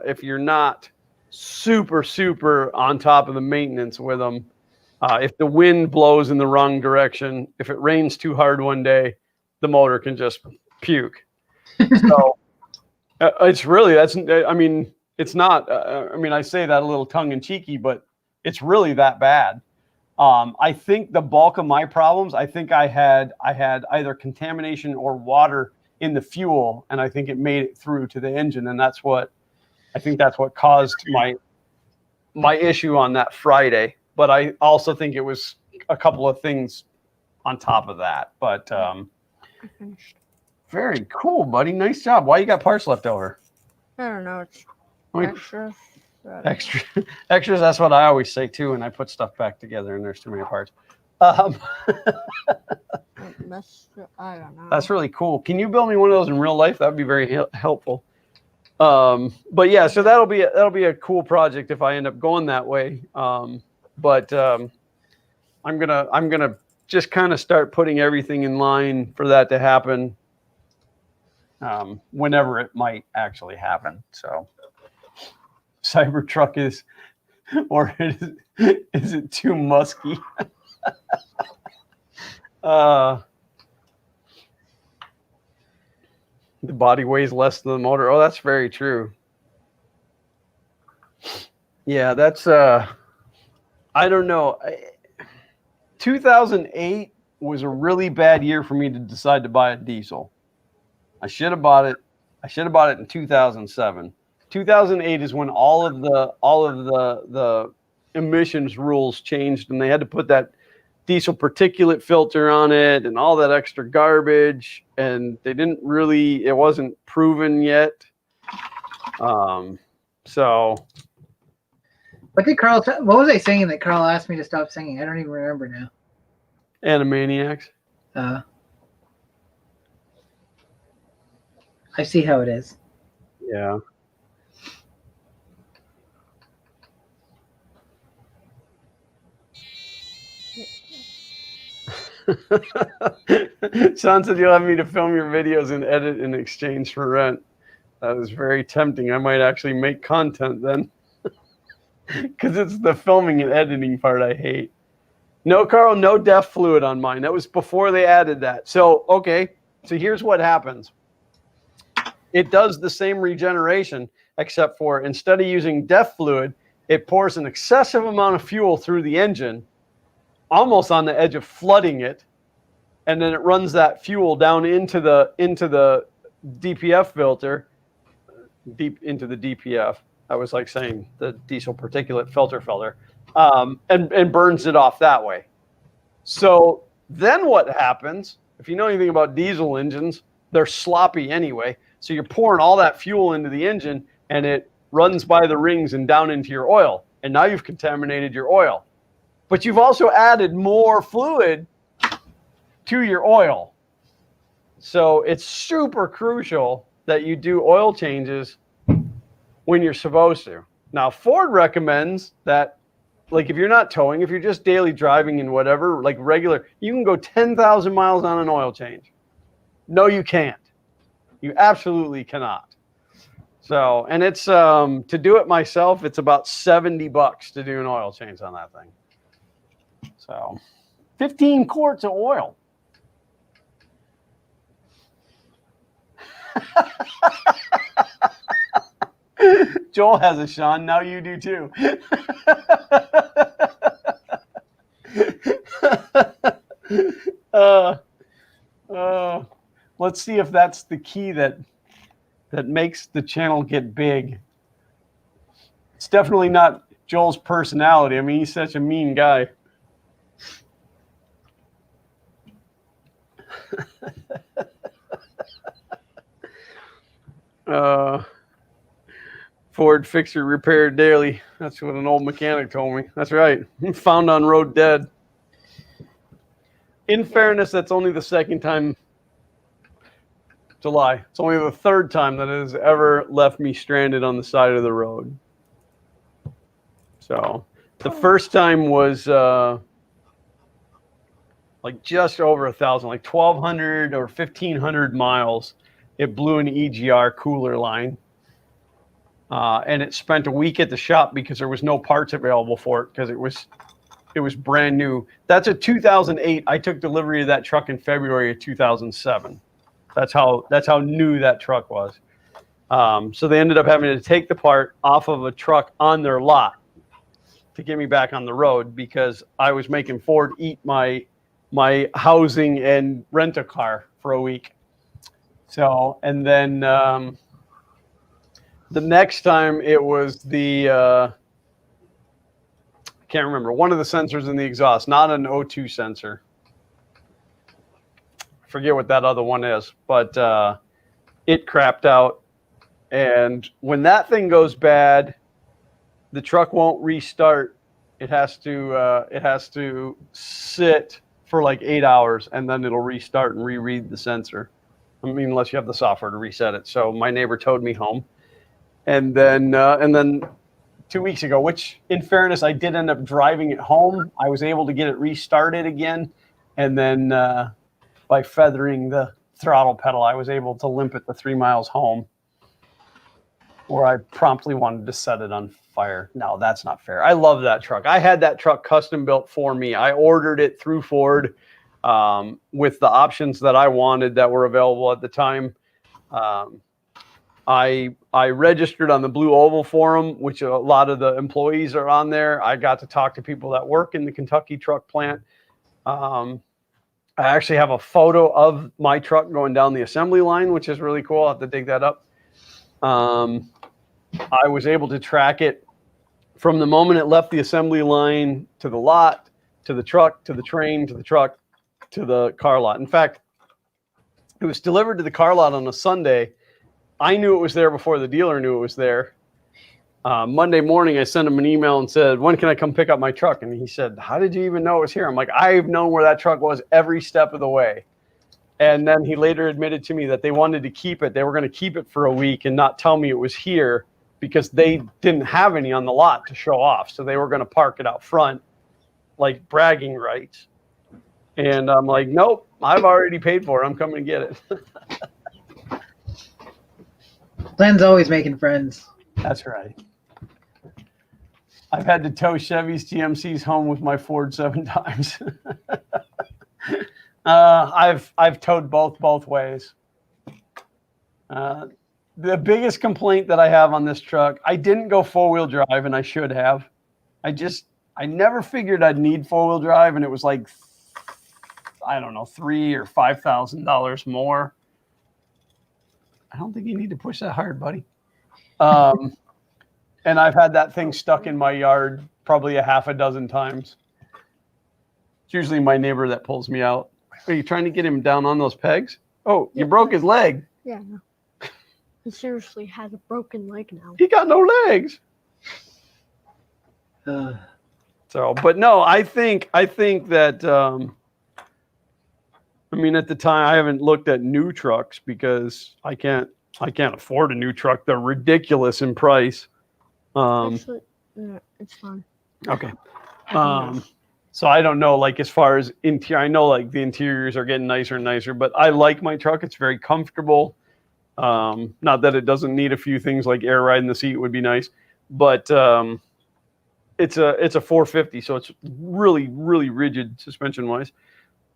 If you're not super on top of the maintenance with them, if the wind blows in the wrong direction, if it rains too hard one day, the motor can just puke. So it's really, it's not, I say that a little tongue in cheeky, but it's really that bad. I think the bulk of my problems, I had either contamination or water in the fuel, and I think it made it through to the engine, and that's what caused my issue on that Friday. But I also think it was a couple of things on top of that. But I finished. Very cool, buddy. Nice job. Why you got parts left over? I don't know. It's extras. Extras. That's what I always say too. And I put stuff back together, and there's too many parts. I don't know. That's really cool. Can you build me one of those in real life? That would be very helpful. But yeah, so that'll be a cool project if I end up going that way. But I'm gonna just kind of start putting everything in line for that to happen, whenever it might actually happen. So Cybertruck is, or is it too musky? The body weighs less than the motor. Oh, that's very true. Yeah, that's I don't know. 2008 was a really bad year for me to decide to buy a diesel. I should have bought it. I should have bought it in 2007. 2008 is when all of the emissions rules changed, and they had to put that diesel particulate filter on it and all that extra garbage, and it wasn't proven yet. So what was I singing that Carl asked me to stop singing? I don't even remember now. Animaniacs. I see how it is. Yeah. Sean said you'll have me to film your videos and edit in exchange for rent. That is very tempting. I might actually make content then. Because it's the filming and editing part I hate. No, Carl, no DEF fluid on mine. That was before they added that. So, okay. So here's what happens. It does the same regeneration, except for instead of using DEF fluid, it pours an excessive amount of fuel through the engine, almost on the edge of flooding it, and then it runs that fuel down into the DPF filter, deep into the DPF. I was like saying the diesel particulate filter, and burns it off that way. So then what happens, if you know anything about diesel engines, they're sloppy anyway. So you're pouring all that fuel into the engine and it runs by the rings and down into your oil. And now you've contaminated your oil. But you've also added more fluid to your oil. So it's super crucial that you do oil changes when you're supposed to. Now, Ford recommends that, like, if you're not towing, if you're just daily driving and whatever, like regular, you can go 10,000 miles on an oil change. No, you can't. You absolutely cannot. So, and it's, to do it myself, it's about $70 to do an oil change on that thing. So, 15 quarts of oil. Joel has a Sean. Now you do too. Let's see if that's the key that makes the channel get big. It's definitely not Joel's personality. I mean, he's such a mean guy. Ford fixer repaired daily. That's what an old mechanic told me. That's right. Found on road dead. In fairness, that's only the second time. July. It's only the third time that it has ever left me stranded on the side of the road. So the first time was like just over 1,000, like 1,200 or 1,500 miles. It blew an EGR cooler line. And it spent a week at the shop because there was no parts available for it because it was brand new. That's a 2008. I took delivery of that truck in February of 2007. That's how new that truck was. So they ended up having to take the part off of a truck on their lot to get me back on the road because I was making Ford eat my housing and rent a car for a week. So, and then the next time it was I can't remember, one of the sensors in the exhaust, not an O2 sensor. Forget what that other one is, but it crapped out. And when that thing goes bad, the truck won't restart. It has to sit for like 8 hours, and then it'll restart and reread the sensor. I mean, unless you have the software to reset it. So my neighbor towed me home, and then 2 weeks ago, which in fairness, I did end up driving it home. I was able to get it restarted again, and then by feathering the throttle pedal, I was able to limp it the 3 miles home, where I promptly wanted to set it on fire. No, that's not fair. I love that truck. I had that truck custom built for me. I ordered it through Ford with the options that I wanted that were available at the time. I registered on the Blue Oval Forum, which a lot of the employees are on there. I got to talk to people that work in the Kentucky truck plant. I actually have a photo of my truck going down the assembly line, which is really cool. I'll have to dig that up. I was able to track it from the moment it left the assembly line to the lot, to the truck, to the train, to the truck, to the car lot. In fact, it was delivered to the car lot on a Sunday. I knew it was there before the dealer knew it was there. Monday morning, I sent him an email and said, when can I come pick up my truck? And he said, how did you even know it was here? I'm like, I've known where that truck was every step of the way. And then he later admitted to me that they wanted to keep it. They were going to keep it for a week and not tell me it was here because they didn't have any on the lot to show off. So they were going to park it out front, like bragging rights. And I'm like, nope, I've already paid for it. I'm coming to get it. Glenn's always making friends. That's right. I've had to tow Chevys, GMCs home with my Ford 7 times. I've towed both ways. The biggest complaint that I have on this truck, I didn't go 4-wheel drive, and I should have. I never figured I'd need 4-wheel drive, and it was like I don't know, $3,000 or $5,000 more. I don't think you need to push that hard, buddy. And I've had that thing stuck in my yard probably a half a dozen times. It's usually my neighbor that pulls me out. Are you trying to get him down on those pegs? Oh, you broke his leg. Yeah. He seriously has a broken leg now. He got no legs. So, but no, I think that, I mean, at the time I haven't looked at new trucks because I can't afford a new truck. They're ridiculous in price. Actually, yeah, it's fine. Okay. So I don't know, like as far as interior, I know like the interiors are getting nicer and nicer, but I like my truck. It's very comfortable. Not that it doesn't need a few things like air ride in the seat would be nice, but it's a 450, so it's really, really rigid suspension wise.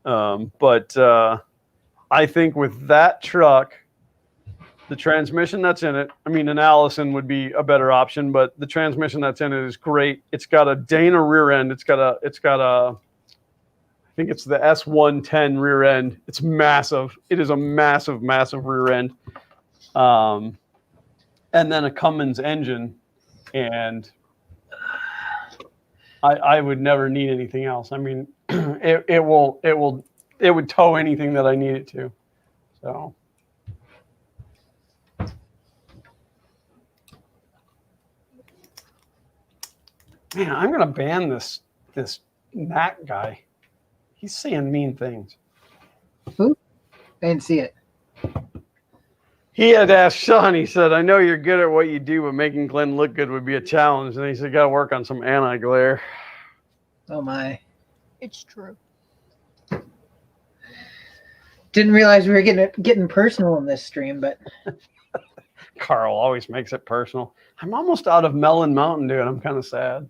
But I think with that truck, the transmission that's in it, I mean, an Allison would be a better option, but the transmission that's in it is great. It's got a Dana rear end. It's got a, I think it's the S110 rear end. It's massive. It is a massive, massive rear end. And then a Cummins engine. And I would never need anything else. I mean, it would tow anything that I need it to. So. Man, I'm gonna ban this Mac guy. He's saying mean things. Who? I didn't see it. He had asked Sean, he said, I know you're good at what you do, but making Glenn look good would be a challenge. And he said, gotta work on some anti-glare. Oh my. It's true. Didn't realize we were getting personal in this stream, but Carl always makes it personal. I'm almost out of Melon Mountain Dew, and I'm kind of sad.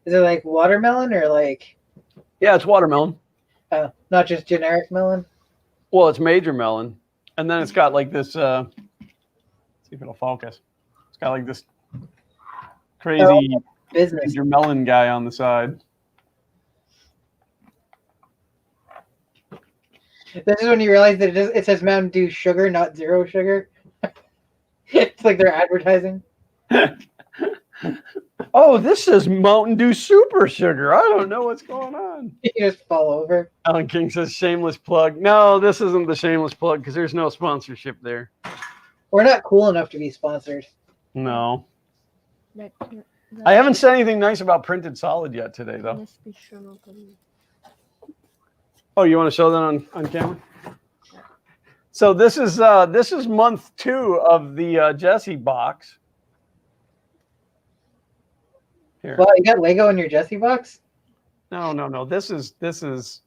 is it like watermelon or like Yeah, it's watermelon. not just generic melon? Well, it's major melon. And then it's got like this, let's see if it'll focus. It's got like this crazy Business. major melon guy on the side. This is when you realize that it says Mountain Dew sugar, not zero sugar. It's like they're advertising. Oh, this is Mountain Dew Super Sugar. I don't know what's going on. You just fall over. Alan King says shameless plug. No, this isn't the shameless plug because there's no sponsorship there. We're not cool enough to be sponsored. No. That I haven't said anything nice about Printed Solid yet today, though. must be shown up on Oh, you want to show that on camera? So this is month 2 of the Jesse box. Here. Well, you got Lego in your Jesse box? No. This is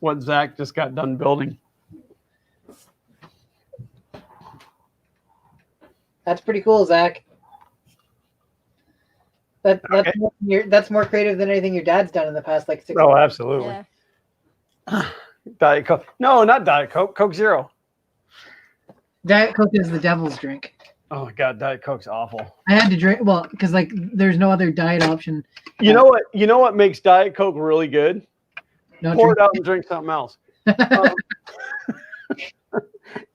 what Zach just got done building. That's pretty cool, Zach. That's Okay. that's more creative than anything your dad's done in the past like 6 Oh, months. absolutely. Yeah. Diet Coke. No, not Diet Coke. Coke Zero. Diet Coke is the devil's drink. Oh my God, Diet Coke's awful. I had to drink because like there's no other diet option. You know what? You know what makes Diet Coke really good? No Pour drink. it out and drink something else.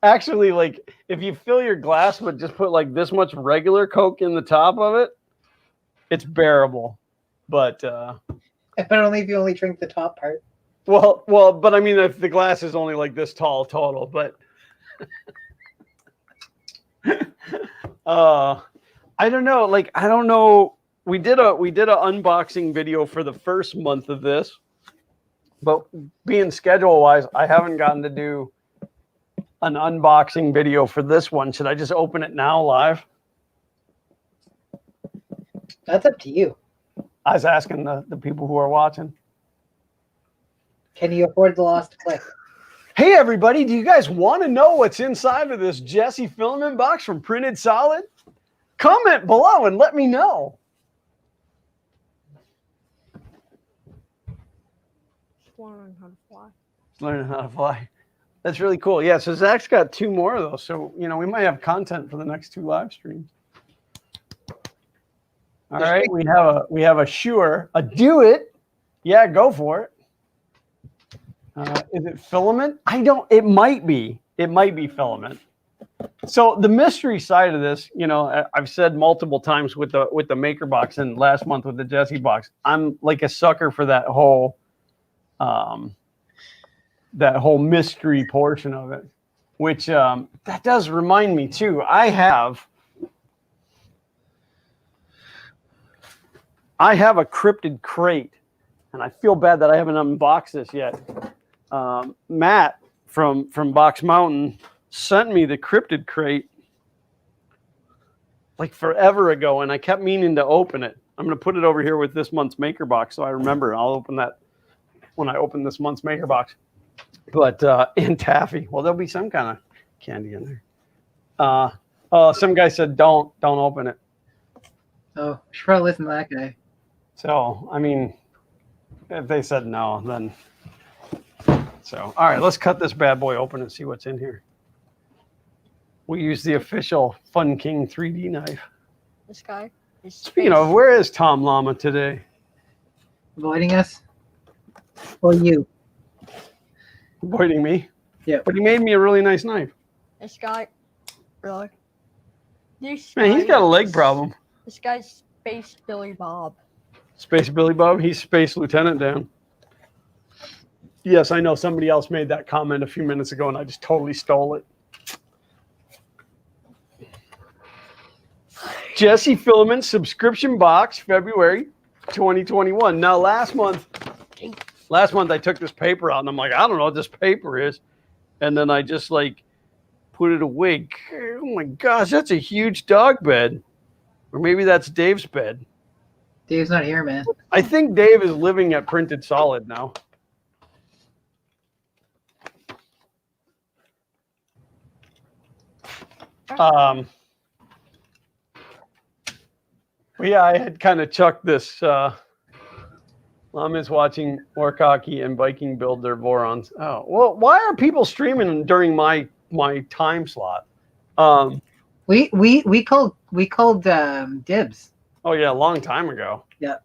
Actually, like if you fill your glass but just put like this much regular Coke in the top of it, it's bearable. But But only if you only drink the top part. well, but I mean, if the glass is only like this tall total, but I don't know. Like I don't know. We did a unboxing video for the first month of this, but being schedule wise, I haven't gotten to do an unboxing video for this one. Should I just open it now live? That's up to you. I was asking the people who are watching. Can you afford the lost click? Hey everybody, do you guys want to know what's inside of this Jesse filament box from Printed Solid? Comment below and let me know. Learning how to fly. Learning how to fly. That's really cool. Yeah, so Zach's got 2 more of those. So, you know, we might have content for the next 2 live streams. All right, we have a sure, a do it. Yeah, go for it. Is it filament? It might be. It might be filament. So the mystery side of this, I've said multiple times with the Maker box and last month with the Jesse box, I'm like a sucker for that whole mystery portion of it, which that does remind me too. I have a cryptid crate, and I feel bad that I haven't unboxed this yet. Matt from Box Mountain sent me the cryptid crate like forever ago, and I kept meaning to open it. I'm going to put it over here with this month's Maker box, so I remember. I'll open that when I open this month's Maker box. But and taffy. Well, there'll be some kind of candy in there. Some guy said don't open it. Oh, you should probably listen to that guy. So I mean, if they said no, then so all right. Let's cut this bad boy open and see what's in here. We use the official Fun King 3D knife. This guy is. Speaking of, where is Tom Llama today? Avoiding us? Or you? Avoiding me? Yeah. But he made me a really nice knife. This guy, really? Man, he's got a leg problem. This guy's Space Billy Bob. Space Billy Bob? He's Space Lieutenant Dan. Yes, I know somebody else made that comment a few minutes ago, and I just totally stole it. Jesse Filament subscription box, February 2021. Now, last month I took this paper out, and I'm like, I don't know what this paper is. And then I just put it away. Oh my gosh, that's a huge dog bed. Or maybe that's Dave's bed. Dave's not here, man. I think Dave is living at Printed Solid now. Well, yeah, I had kind of chucked this. Mom is watching Orc Hockey and Viking build their Vorons. Oh, well, why are people streaming during my time slot? We called dibs. Oh yeah, a long time ago. Yeah.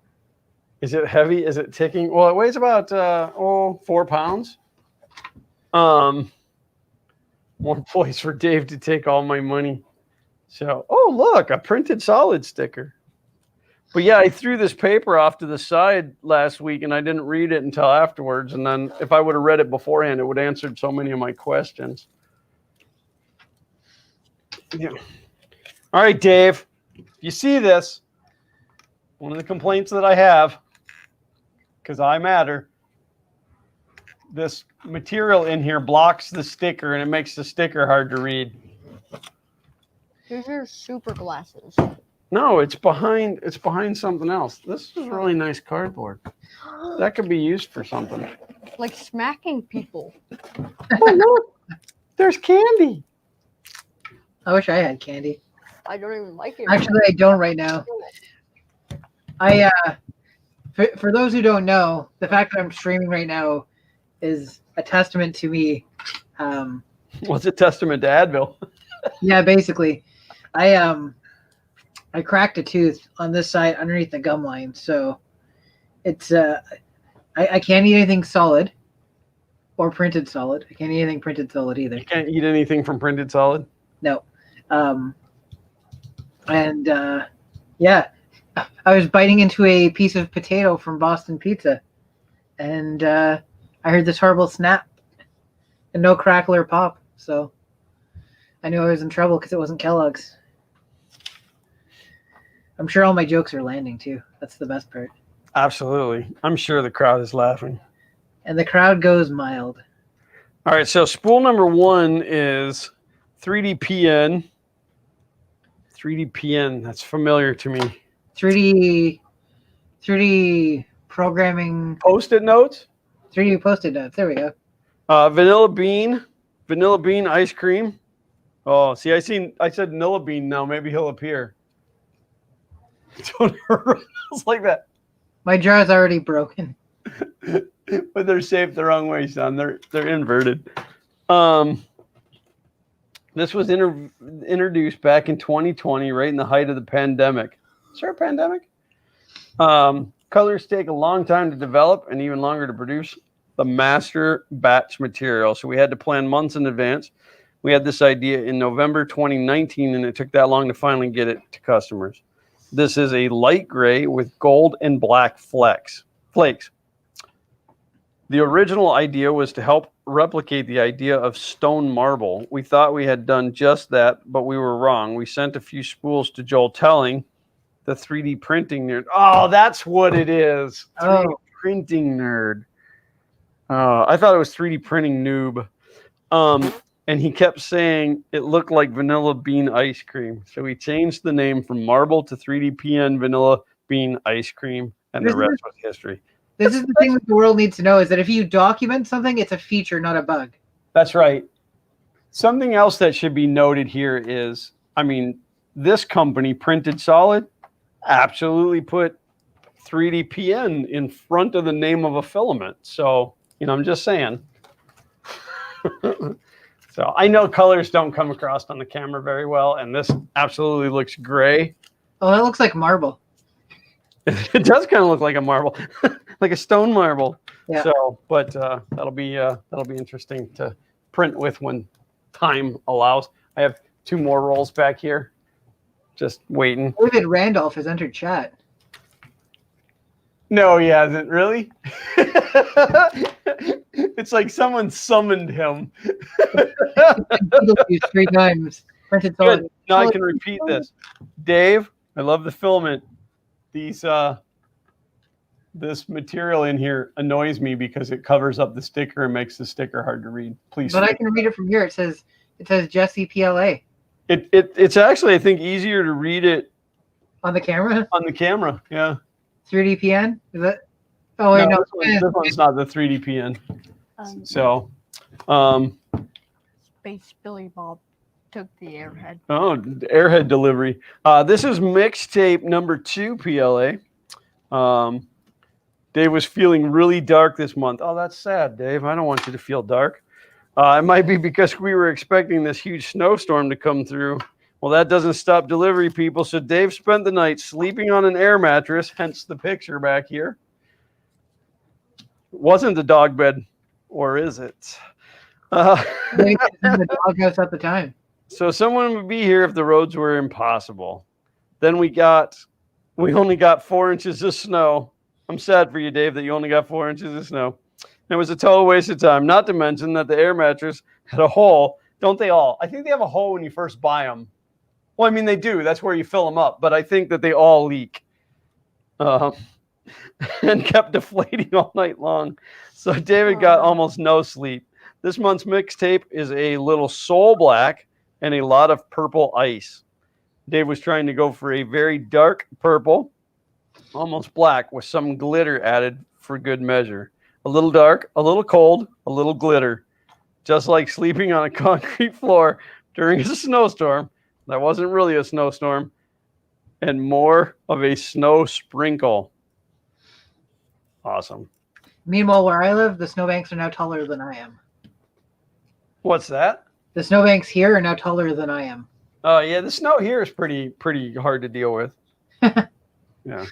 Is it heavy? Is it ticking? Well, it weighs about 4 pounds. One place for Dave to take all my money. So, oh look, a Printed Solid sticker. But yeah, I threw this paper off to the side last week, and I didn't read it until afterwards. And then if I would have read it beforehand, it would have answered so many of my questions. Yeah. All right, Dave, you see this? One of the complaints that I have, because I matter, this material in here blocks the sticker, and it makes the sticker hard to read. These are super glasses. No, it's behind something else. This is really nice cardboard. That could be used for something. Like smacking people. Oh, look, there's candy. I wish I had candy. I don't even like it. Actually, I don't right now. For those who don't know, the fact that I'm streaming right now is a testament to me. What's a testament to Advil? Yeah, basically. I cracked a tooth on this side underneath the gum line, so it's I can't eat anything solid or printed solid. I can't eat anything printed solid either. You can't eat anything from Printed Solid? No. Yeah, I was biting into a piece of potato from Boston Pizza, and I heard this horrible snap and no crackle or pop, so I knew I was in trouble because it wasn't Kellogg's. I'm sure all my jokes are landing too. That's the best part. Absolutely. I'm sure the crowd is laughing. And the crowd goes mild. All right, so spool number 1 is 3DPN. 3DPN, that's familiar to me. 3D programming. Post-it notes? 3D Post-it notes. There we go. Vanilla bean ice cream. Oh, see, I said vanilla bean now. Maybe he'll appear. Don't ever else like that. My jar's already broken. But they're shaped the wrong way, son. They're inverted. This was introduced back in 2020, right in the height of the pandemic. Is there a pandemic? Colors take a long time to develop and even longer to produce. the master batch material. So we had to plan months in advance. We had this idea in November 2019, and it took that long to finally get it to customers. This is a light gray with gold and black flakes. The original idea was to help replicate the idea of stone marble. We thought we had done just that, but we were wrong. We sent a few spools to Joel Telling, the 3D printing nerd. Oh, that's what it is. 3D printing nerd. I thought it was 3D printing noob. And he kept saying it looked like vanilla bean ice cream. So we changed the name from marble to 3DPN vanilla bean ice cream, and the rest was history. This is the thing that the world needs to know, is that if you document something, it's a feature, not a bug. That's right. Something else that should be noted here is, I mean, this company, Printed Solid, absolutely put 3DPN in front of the name of a filament. So, you know, I'm just saying. So I know colors don't come across on the camera very well, and this absolutely looks gray. Oh, that looks like marble. It does kind of look like a marble, like a stone marble. Yeah. So, but that'll be interesting to print with when time allows. I have 2 more rolls back here, just waiting. David Randolph has entered chat. No, he hasn't. Really? It's like someone summoned him. 3 times. Printed Good. solid. Now I can repeat this. Dave, I love the filament. These this material in here annoys me because it covers up the sticker and makes the sticker hard to read. Please. But I can read it from here. It says Jesse PLA. It's actually, I think, easier to read it On the camera? on the camera. Yeah. 3DPN? Is that? Oh, wait, no. This one's not the 3DPN. So, Space Billy Bob took the airhead. oh, airhead delivery. This is mixtape number 2 PLA. Dave was feeling really dark this month. Oh, that's sad, Dave. I don't want you to feel dark. It might be because we were expecting this huge snowstorm to come through. Well, that doesn't stop delivery people. So Dave spent the night sleeping on an air mattress, hence the picture back here. It wasn't the dog bed, or is it? The doghouse at the time. So someone would be here if the roads were impossible. Then we only got 4 inches of snow. I'm sad for you, Dave, that you only got 4 inches of snow. It was a total waste of time, not to mention that the air mattress had a hole. Don't they all? I think they have a hole when you first buy them. Well, I mean, they do. That's where you fill them up. But I think that they all leak. And kept deflating all night long. So David got almost no sleep. This month's mixtape is a little soul black and a lot of purple ice. Dave was trying to go for a very dark purple, almost black, with some glitter added for good measure. A little dark, a little cold, a little glitter. Just like sleeping on a concrete floor during a snowstorm. That wasn't really a snowstorm. And more of a snow sprinkle. Awesome. Meanwhile, where I live, the snowbanks are now taller than I am. What's that? The snowbanks here are now taller than I am. Oh, yeah, the snow here is pretty hard to deal with. Yeah.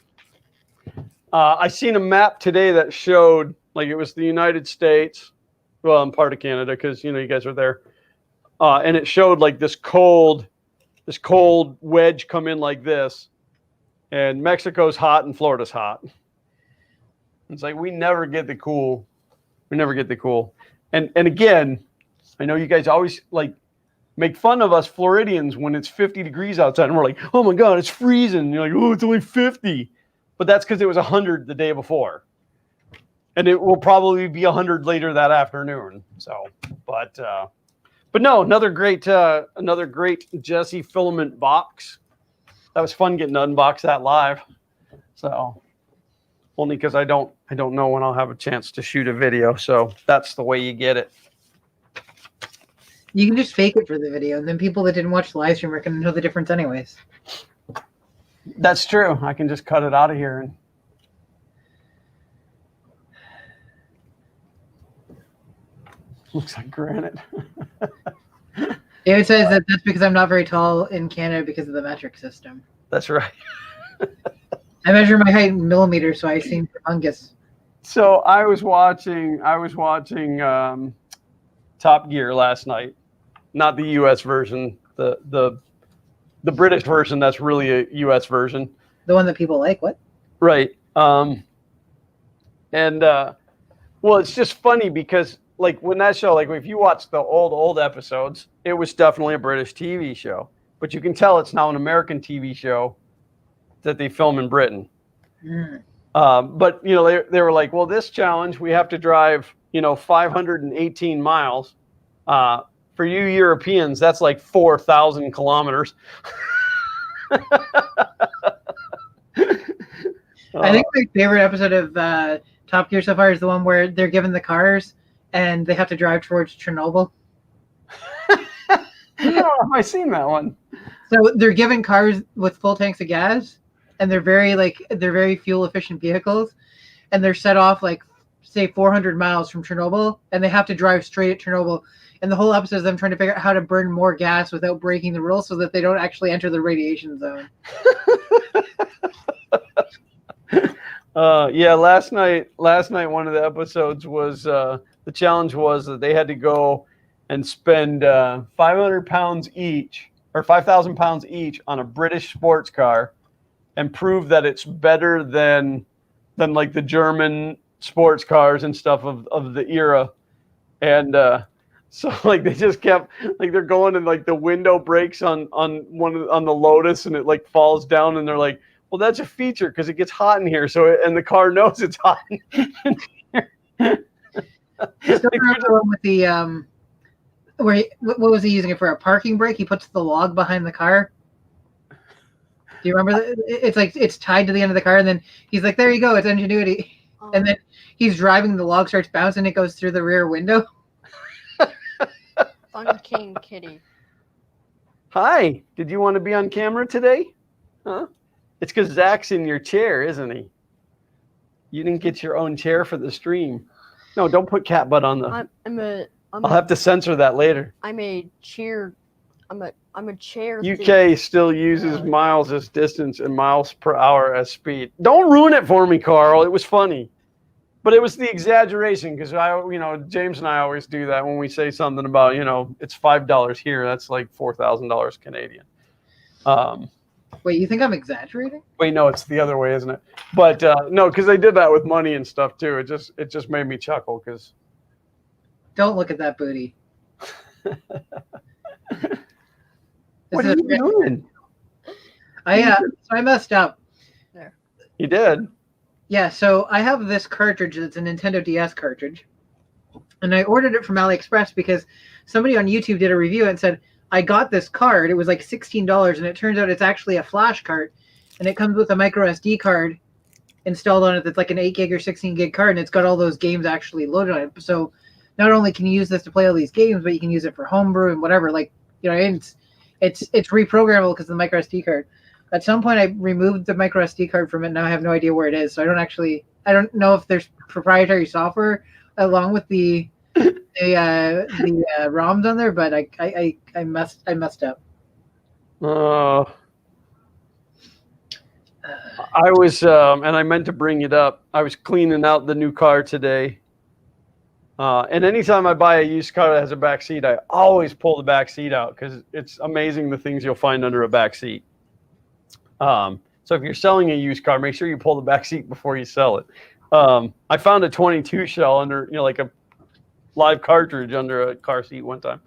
I seen a map today that showed, like, it was the United States. Well, I'm part of Canada because, you know, you guys are there. And it showed, like, this cold wedge come in like this. And Mexico's hot and Florida's hot. It's like we never get the cool. We never get the cool. And again, I know you guys always like make fun of us Floridians when it's 50 degrees outside and we're like, oh my God, it's freezing. And you're like, oh, it's only 50. But that's because it was 100 the day before. And it will probably be 100 later that afternoon. So, but no, another great Jesse filament box. That was fun getting to unbox that live. So only because I don't know when I'll have a chance to shoot a video. So that's the way you get it. You can just fake it for the video, and then people that didn't watch the live stream are going to know the difference anyways. That's true. I can just cut it out of here. And looks like granite. David says that that's because I'm not very tall in Canada because of the metric system. That's right. I measure my height in millimeters, so I seem humongous. So I was watching Top Gear last night, not the U.S. version, the British version. That's really a U.S. version, The one that people like. What? right? Well, it's just funny because like when that show, like if you watch the old episodes, it was definitely a British TV show, but you can tell it's now an American TV show that they film in Britain. Mm. But you know, they were like, well, this challenge we have to drive, 518 miles. For you Europeans, that's like 4,000 kilometers. I think my favorite episode of Top Gear so far is the one where they're given the cars and they have to drive towards Chernobyl. No, I've seen that one. So they're given cars with full tanks of gas, and they're very fuel efficient vehicles, and they're set off like say 400 miles from Chernobyl, and they have to drive straight at Chernobyl. And the whole episode is them trying to figure out how to burn more gas without breaking the rules so that they don't actually enter the radiation zone. Yeah, last night one of the episodes was the challenge was that they had to go and spend 500 pounds each or 5,000 pounds each on a British sports car and prove that it's better than like the German sports cars and stuff of the era. And so like they just kept like they're going and like the window breaks on the Lotus and it like falls down and they're like, well, that's a feature because it gets hot in here. So and the car knows it's hot in here. Still remember the one with the where what was he using it for? A parking brake? He puts the log behind the car. Do you remember that? It's like it's tied to the end of the car, and then he's like, "There you go, it's ingenuity." And then he's driving, the log starts bouncing, it goes through the rear window. Fun King Kitty. Hi, did you want to be on camera today? Huh? It's because Zach's in your chair, isn't he? You didn't get your own chair for the stream. No, don't put cat butt on the. I'll have to censor that later. I'm a chair. I'm a chair. UK still uses miles as distance and miles per hour as speed. Don't ruin it for me, Carl. It was funny, but it was the exaggeration because James and I always do that when we say something about it's $5 here. That's like $4,000 Canadian. Wait, you think I'm exaggerating? Wait, no, it's the other way, isn't it? But no, because they did that with money and stuff too. It just made me chuckle because. Don't look at that booty. What are you doing? I messed up. There. You did? Yeah, so I have this cartridge that's a Nintendo DS cartridge. And I ordered it from AliExpress because somebody on YouTube did a review and said, I got this card. It was like $16, and it turns out it's actually a flash card. And it comes with a micro SD card installed on it that's like an 8 gig or 16 gig card, and it's got all those games actually loaded on it. So not only can you use this to play all these games, but you can use it for homebrew and whatever. Like, it's reprogrammable because of the micro SD card. At some point, I removed the micro SD card from it. Now I have no idea where it is. So I don't know if there's proprietary software along with the ROMs on there, but I messed up. I was, and I meant to bring it up. I was cleaning out the new car today. And anytime I buy a used car that has a back seat, I always pull the back seat out because it's amazing the things you'll find under a back seat. So if you're selling a used car, make sure you pull the back seat before you sell it. I found a 22 shell under, like a live cartridge under a car seat one time.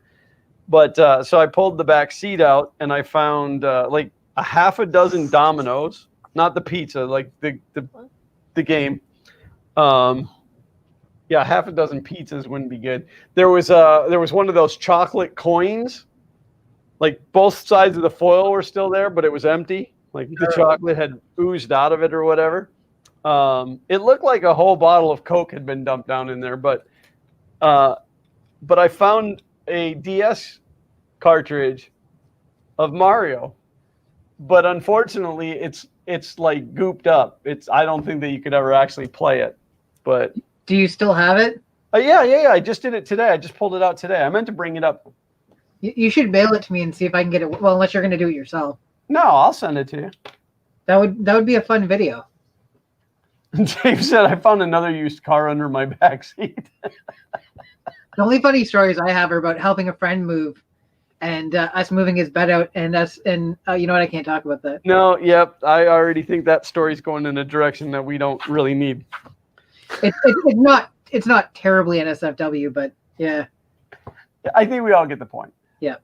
But so I pulled the back seat out and I found like a half a dozen Dominoes, not the pizza, like the game. Yeah, half a dozen pizzas wouldn't be good. There was one of those chocolate coins, like both sides of the foil were still there, but it was empty. Like the chocolate had oozed out of it or whatever. It looked like a whole bottle of Coke had been dumped down in there, but I found a DS cartridge of Mario, but unfortunately it's like gooped up. I don't think that you could ever actually play it, but. Do you still have it? Yeah. I just did it today. I just pulled it out today. I meant to bring it up. You should mail it to me and see if I can get it. Well, unless you're going to do it yourself. No, I'll send it to you. That would be a fun video. Dave said, I found another used car under my back seat. The only funny stories I have are about helping a friend move, and us moving his bed out, and you know what? I can't talk about that. No, yep. I already think that story's going in a direction that we don't really need. It's not terribly NSFW, but yeah. I think we all get the point. Yeah.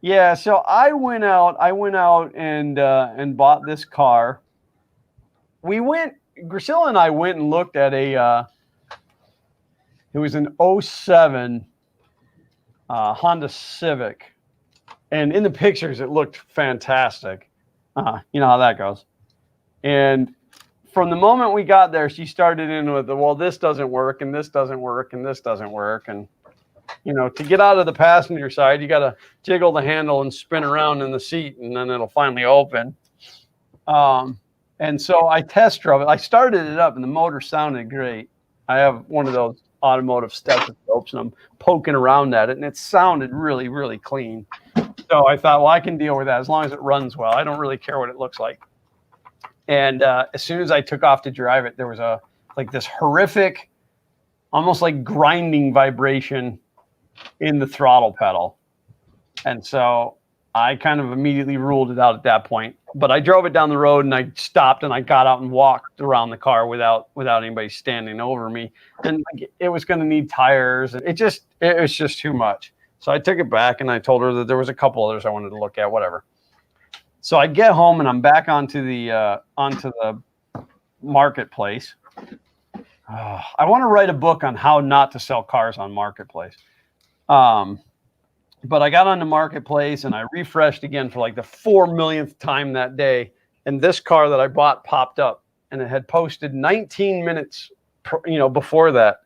Yeah. So I went out and bought this car. Grisilla and I went and looked at it was an 07 Honda Civic. And in the pictures, it looked fantastic. You know how that goes. And from the moment we got there, she started in with well, this doesn't work, and this doesn't work, and this doesn't work. And, you know, to get out of the passenger side, you got to jiggle the handle and spin around in the seat, and then it'll finally open. And so I test drove it. I started it up, and the motor sounded great. I have one of those automotive stethoscopes, and I'm poking around at it, and it sounded really, really clean. So I thought, well, I can deal with that as long as it runs well. I don't really care what it looks like. And as soon as I took off to drive it, there was this horrific, almost like grinding vibration in the throttle pedal. And so I kind of immediately ruled it out at that point. But I drove it down the road, and I stopped, and I got out and walked around the car without anybody standing over me. And it was going to need tires. It was just too much. So I took it back, and I told her that there was a couple others I wanted to look at, whatever. So I get home, and I'm back onto the marketplace. I want to write a book on how not to sell cars on marketplace. But I got on the marketplace, and I refreshed again for like the 4 millionth time that day. And this car that I bought popped up, and it had posted 19 minutes, before that.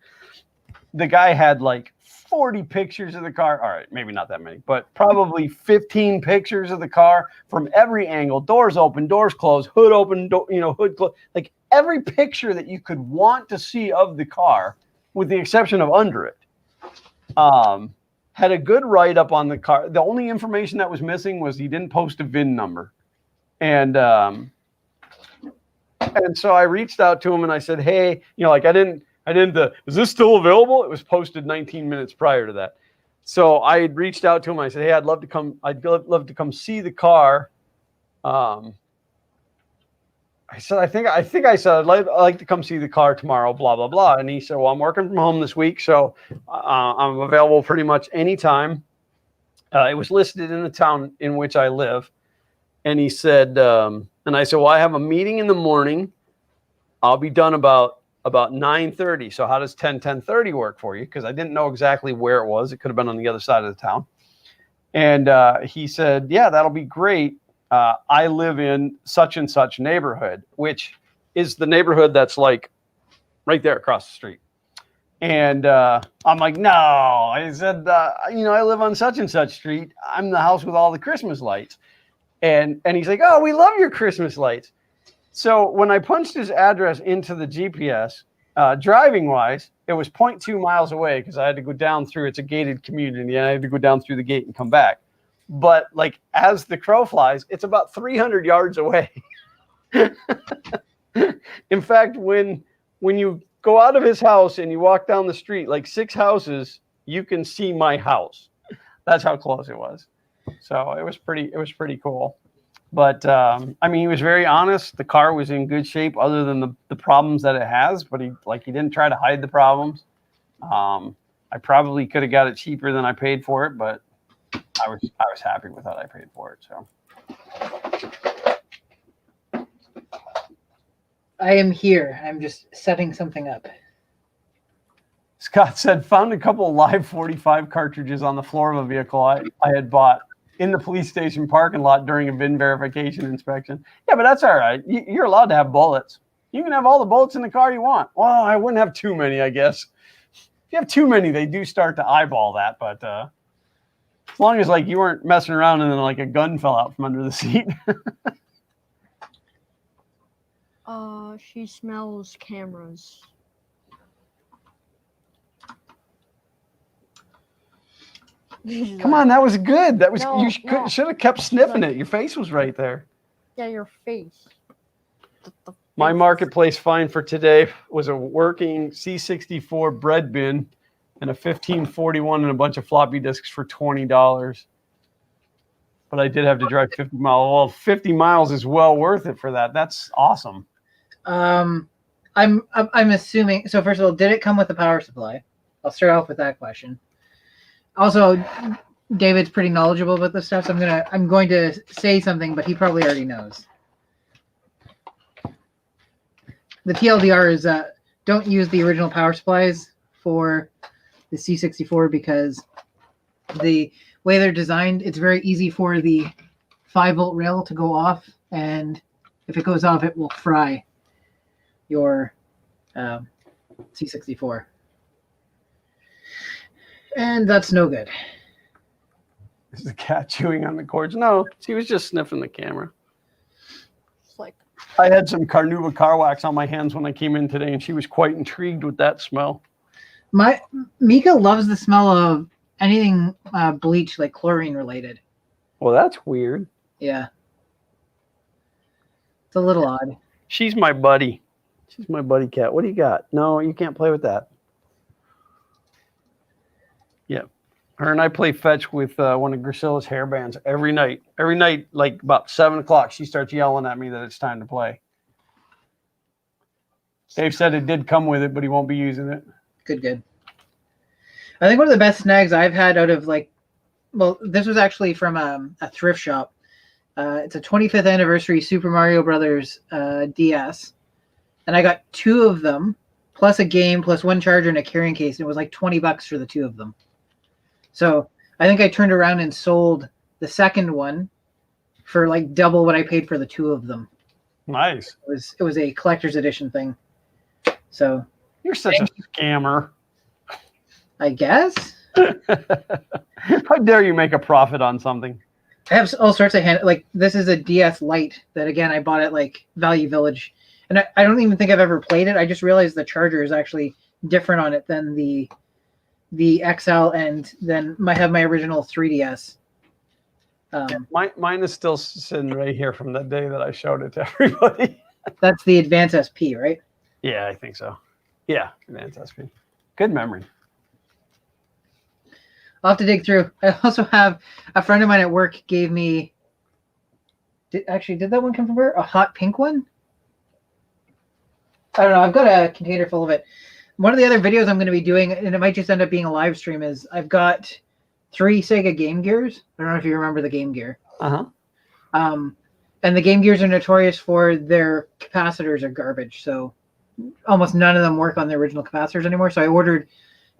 The guy had like 40 pictures of the car. All right, maybe not that many, but probably 15 pictures of the car from every angle. Doors open, doors closed, hood open, hood closed. Like every picture that you could want to see of the car, with the exception of under it. Had a good write-up on the car. The only information that was missing was he didn't post a VIN number. And so I reached out to him, and I said, hey, is this still available? It was posted 19 minutes prior to that. So I had reached out to him. I said, hey, I'd love to come see the car. I said, I think I said, I'd like to come see the car tomorrow, blah, blah, blah. And he said, well, I'm working from home this week, so I'm available pretty much anytime. It was listed in the town in which I live. And he said, and I said, well, I have a meeting in the morning. I'll be done about 9:30. So how does 10:30 work for you? Because I didn't know exactly where it was. It could have been on the other side of the town. And he said, yeah, that'll be great. I live in such and such neighborhood, which is the neighborhood that's like right there across the street. And I'm like, no. I said, I live on such and such street. I'm the house with all the Christmas lights. And he's like, oh, we love your Christmas lights. So when I punched his address into the GPS, driving wise, it was 0.2 miles away because I had to go down through, it's a gated community, and I had to go down through the gate and come back. But like as the crow flies, it's about 300 yards away. In fact, when you go out of his house and you walk down the street, like 6 houses, you can see my house. That's how close it was. So it was pretty cool. But he was very honest. The car was in good shape other than the problems that it has, but he didn't try to hide the problems. I probably could have got it cheaper than I paid for it, but I was happy with what I paid for it. So I am here. I'm just setting something up. Scott said, found a couple of live 45 cartridges on the floor of a vehicle I had bought in the police station parking lot during a VIN verification inspection. Yeah, but that's all right. You're allowed to have bullets. You can have all the bullets in the car you want. Well, I wouldn't have too many, I guess. If you have too many, they do start to eyeball that. But as long as you weren't messing around and then a gun fell out from under the seat. She smells cameras. Come on, that was good. That was No, you no. should have kept sniffing it. Your face was right there. Yeah, your face. The My face. marketplace find for today was a working C64 bread bin and a 1541 and a bunch of floppy disks for $20. But I did have to drive 50 miles. Well, 50 miles is well worth it for that. That's awesome. I'm assuming. So first of all, did it come with a power supply? I'll start off with that question. Also, David's pretty knowledgeable about this stuff, so I'm going to say something, but he probably already knows. The TLDR is don't use the original power supplies for the C64 because the way they're designed, it's very easy for the 5-volt rail to go off, and if it goes off, it will fry your C64. And that's no good. Is the cat chewing on the cords? No, she was just sniffing the camera. It's like, I had some Carnauba car wax on my hands when I came in today, and she was quite intrigued with that smell. Mika loves the smell of anything bleach, like chlorine related. Well, that's weird. Yeah. It's a little odd. She's my buddy. She's my buddy cat. What do you got? No, you can't play with that. Yeah. Her and I play fetch with one of Grusilla's hair bands every night. Every night, like about 7 o'clock, she starts yelling at me that it's time to play. Dave said it did come with it, but he won't be using it. Good. I think one of the best snags I've had out of this was actually from a thrift shop. It's a 25th anniversary Super Mario Brothers DS. And I got 2 of them, plus a game, plus 1 charger and a carrying case. And it was like $20 for the 2 of them. So I think I turned around and sold the second one for like double what I paid for the 2 of them. Nice. It was a collector's edition thing. So you're such a scammer. I guess. How dare you make a profit on something? I have all sorts of this is a DS Lite that again I bought at like Value Village, and I don't even think I've ever played it. I just realized the charger is actually different on it than the XL, and then I have my original 3DS. Mine is still sitting right here from that day that I showed it to everybody. That's the Advance SP, right? Yeah, I think so. Yeah, Advance SP. Good memory. I'll have to dig through. I also have a friend of mine at work gave me. Did that one come from her? A hot pink one? I don't know. I've got a container full of it. One of the other videos I'm going to be doing, and it might just end up being a live stream, is I've got 3 Sega Game Gears. I don't know if you remember the Game Gear. Uh-huh. And the Game Gears are notorious for their capacitors are garbage. So almost none of them work on the original capacitors anymore. So I ordered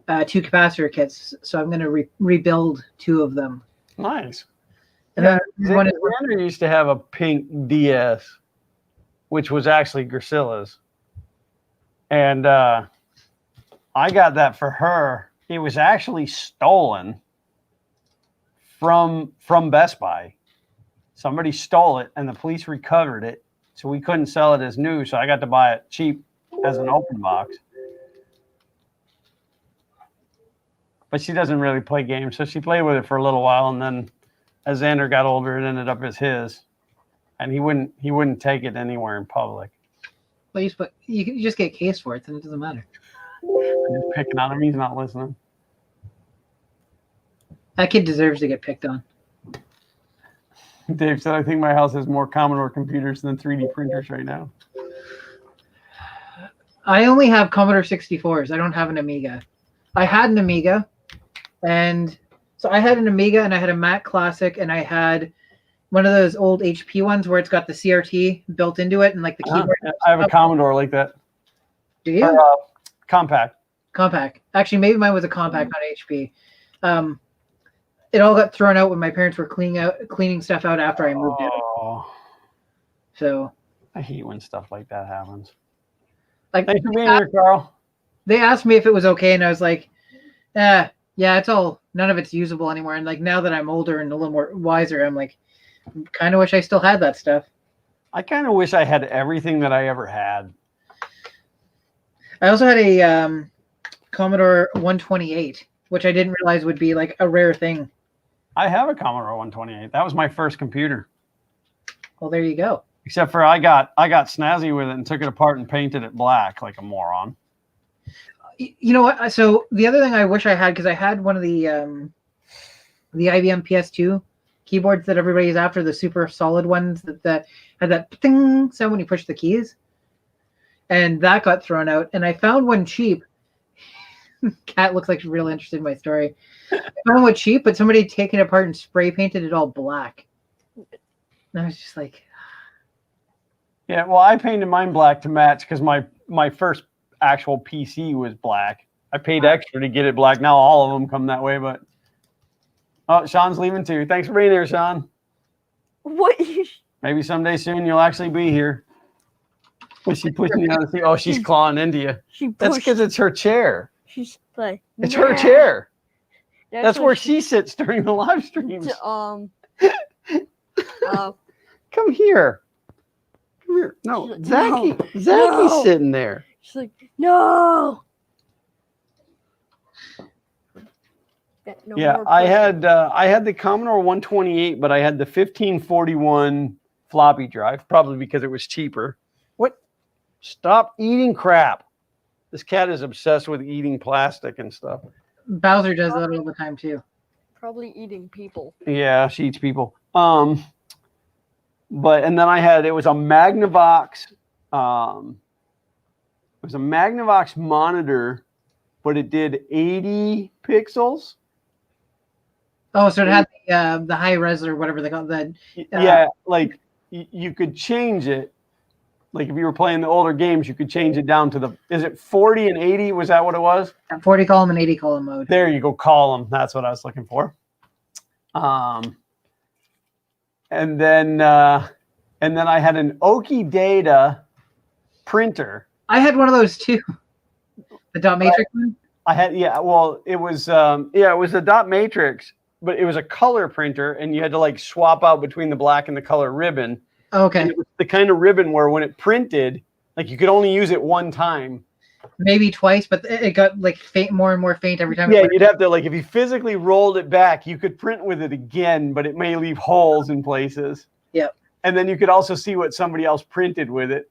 2 capacitor kits. So I'm going to rebuild 2 of them. Nice. And Yeah, then one is Xander used to have a pink DS, which was actually Grusilla's. And I got that for her. It was actually stolen from Best Buy. Somebody stole it, and the police recovered it. So we couldn't sell it as new, so I got to buy it cheap as an open box. But she doesn't really play games, so she played with it for a little while, and then as Xander got older, it ended up as his, and he wouldn't take it anywhere in public. Well, you just get case for it, then it doesn't matter. I'm just picking on him. He's not listening. That kid deserves to get picked on. Dave said, I think my house has more Commodore computers than 3D printers right now. I only have Commodore 64s. I don't have an Amiga. I had an Amiga, and so I had an Amiga, and I had a Mac Classic, and I had one of those old HP ones where it's got the CRT built into it, and like the keyboard. I have a Commodore like that. Do you? Or, compact. Compact. Actually, maybe mine was a compact, not HP. It all got thrown out when my parents were cleaning stuff out after I moved in. So I hate when stuff like that happens. Like, thanks for being here, Carl. They asked me if it was okay, and I was like, yeah, it's all, none of it's usable anymore. And like now that I'm older and a little more wiser, I'm like, kind of wish I still had that stuff. I kind of wish I had everything that I ever had. I also had a Commodore 128. which I didn't realize would be like a rare thing. I have a Commodore 128. That was my first computer. Well, there you go. Except for I got snazzy with it and took it apart and painted it black like a moron. You know what? So the other thing I wish I had, because I had one of the IBM PS2 keyboards that everybody's after, the super solid ones that had that ting sound when you push the keys, and that got thrown out. And I found one cheap. Kat looks like she's real interested in my story. I found one cheap, but somebody had taken it apart and spray painted it all black. And I was just like, yeah, well, I painted mine black to match because my first actual PC was black. I paid extra to get it black. Now all of them come that way, but oh, Sean's leaving too. Thanks for being here, Sean. What? Maybe someday soon you'll actually be here. Was she pushing you out of the? Oh, she's clawing into you. That's because it's her chair. She's like, it's her chair. That's what where she sits during the live streams. Come here. Come here. No, She's like, Zaki's no. sitting there. She's like, no. No Yeah, more I pushing. had the Commodore 128, but I had the 1541 floppy drive, probably because it was cheaper. What? Stop eating crap. This cat is obsessed with eating plastic and stuff. Bowser does that all the time too. Probably eating people. Yeah, she eats people. But and then it was a Magnavox. It was a Magnavox monitor, but it did 80 pixels. Oh, so it had the high res or whatever they call that. Yeah, like you could change it. Like if you were playing the older games, you could change it down to is it 40 and 80? Was that what it was? 40 column and 80 column mode. There you go, column. That's what I was looking for. And then I had an Oki Data printer. I had one of those too. The dot matrix one. I had it was a dot matrix, but it was a color printer, and you had to like swap out between the black and the color ribbon. Okay. And it was the kind of ribbon where when it printed, like you could only use it one time. Maybe twice, but it got like faint, more and more faint every time. Yeah, you'd have to like if you physically rolled it back, you could print with it again, but it may leave holes in places. Yep. And then you could also see what somebody else printed with it.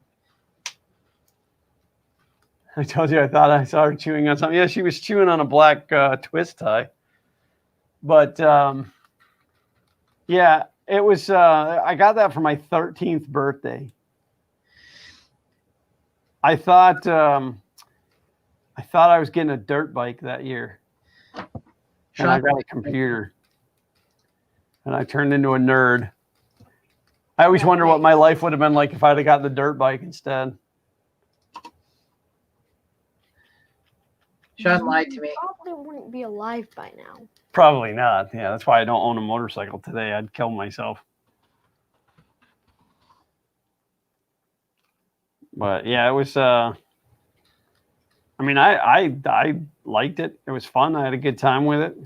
I told you I thought I saw her chewing on something. Yeah, she was chewing on a black twist tie. But yeah, it was. I got that for my 13th birthday. I thought I was getting a dirt bike that year, and I got a computer, and I turned into a nerd. I always wonder what my life would have been like if I'd have gotten the dirt bike instead. Sean lied to me. Probably wouldn't be alive by now. Probably not. Yeah, that's why I don't own a motorcycle today. I'd kill myself. But yeah, it was. I mean, I liked it. It was fun. I had a good time with it.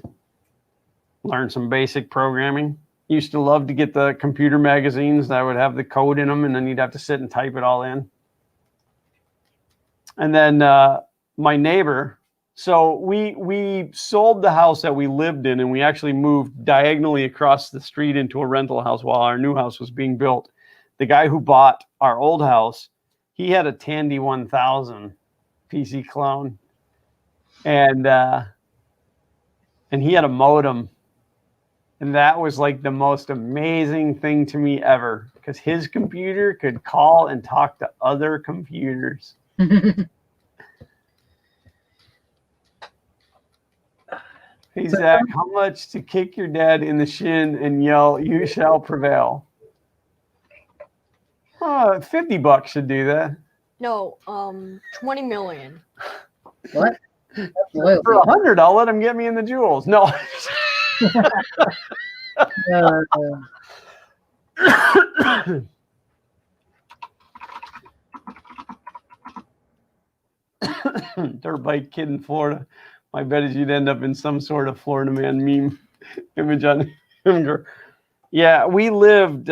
Learned some basic programming. Used to love to get the computer magazines that would have the code in them, and then you'd have to sit and type it all in. And then my neighbor. So we sold the house that we lived in, and we actually moved diagonally across the street into a rental house while our new house was being built. The guy who bought our old house, he had a Tandy 1000 PC clone, and he had a modem, and that was like the most amazing thing to me ever because his computer could call and talk to other computers. Hey, Zach, how much to kick your dad in the shin and yell, "You shall prevail"? $50 should do that. No, 20 million. What? For $100, I'll let him get me in the jewels. No. Dirt bike kid in Florida. My bet is you'd end up in some sort of Florida man meme image on him. Yeah, we lived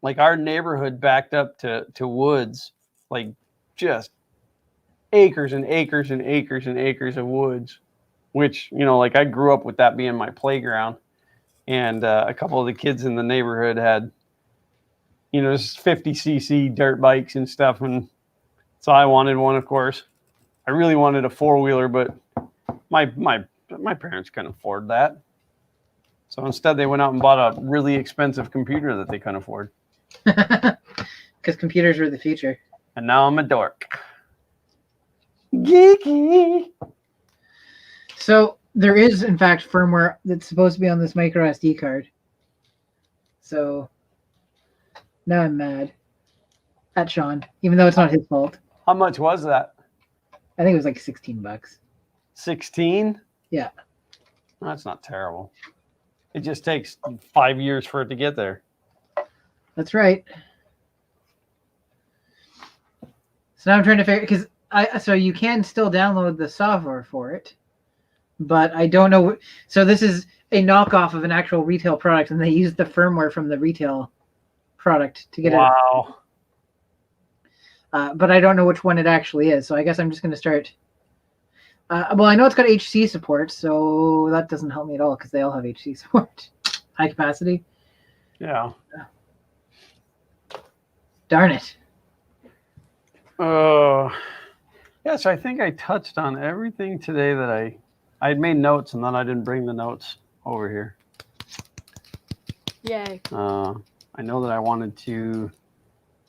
like our neighborhood backed up to woods, like just acres and acres and acres and acres of woods. which, you know, like I grew up with that being my playground. And a couple of the kids in the neighborhood had, you know, just 50cc dirt bikes and stuff. And so I wanted one, of course. I really wanted a four-wheeler, but my parents couldn't afford that. So instead, they went out and bought a really expensive computer that they couldn't afford. Because computers are the future. And now I'm a dork. Geeky. So there is, in fact, firmware that's supposed to be on this micro SD card. So now I'm mad at Sean, even though it's not his fault. How much was that? I think it was like $16. 16? Yeah. That's not terrible. It just takes 5 years for it to get there. That's right. So now I'm trying to figure, because so you can still download the software for it, but I don't know. So this is a knockoff of an actual retail product, and they use the firmware from the retail product to get it. Wow. But I don't know which one it actually is. So I guess I'm just going to start. Well, I know it's got HC support, so that doesn't help me at all because they all have HC support. High capacity. Yeah. Darn it. Yeah, so I think I touched on everything today that I had made notes, and then I didn't bring the notes over here. Yay. I know that I wanted to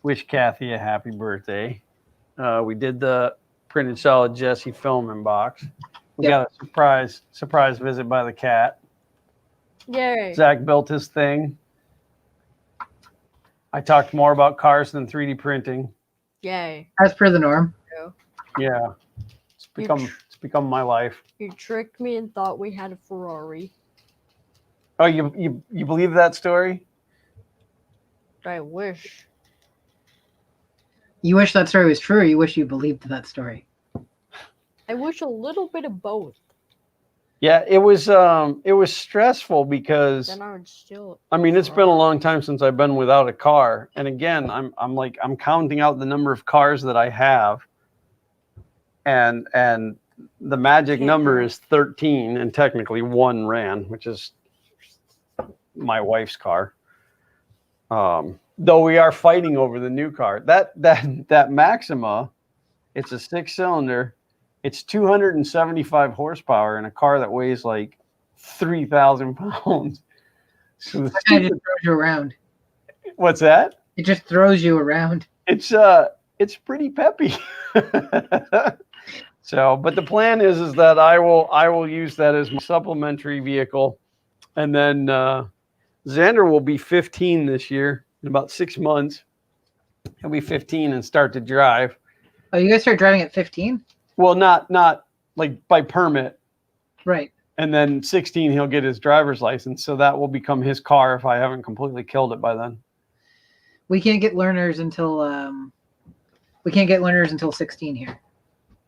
wish Kathy a happy birthday. We did the printed solid Jesse filming box. We got a surprise visit by the cat. Yay. Zach built his thing. I talked more about cars than 3D printing. Yay. As per the norm. Yeah, it's become my life. You tricked me and thought we had a Ferrari. Oh, you believe that story? I wish. You wish that story was true, or you wish you believed that story? I wish a little bit of both. Yeah, it was stressful because Then I would still. I mean, it's been a long time since I've been without a car. And again, I'm counting out the number of cars that I have. And the magic number is 13, and technically one ran, which is my wife's car. Though we are fighting over the new car. That Maxima, it's a 6-cylinder. It's 275 horsepower in a car that weighs like 3,000 pounds. So It kind of just throws you around. What's that? It just throws you around. It's pretty peppy. So, but the plan is that I will use that as my supplementary vehicle, and then Xander will be 15 this year in about 6 months. He'll be 15 and start to drive. Oh, you guys start driving at 15? Well, not like by permit. Right. And then 16, he'll get his driver's license. So that will become his car if I haven't completely killed it by then. We can't get learners until 16 here.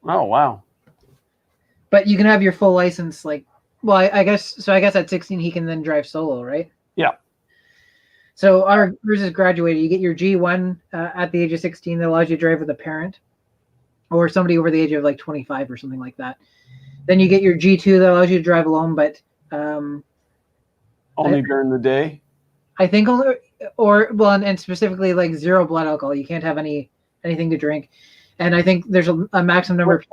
Oh, wow. But you can have your full license, like, well, I guess at 16 he can then drive solo, right? Yeah. So ours is graduated. You get your G1 at the age of 16 that allows you to drive with a parent or somebody over the age of like 25 or something like that. Then you get your G2 that allows you to drive alone, but only during the day. I think and specifically like 0 blood alcohol. You can't have anything to drink. And I think there's a maximum number of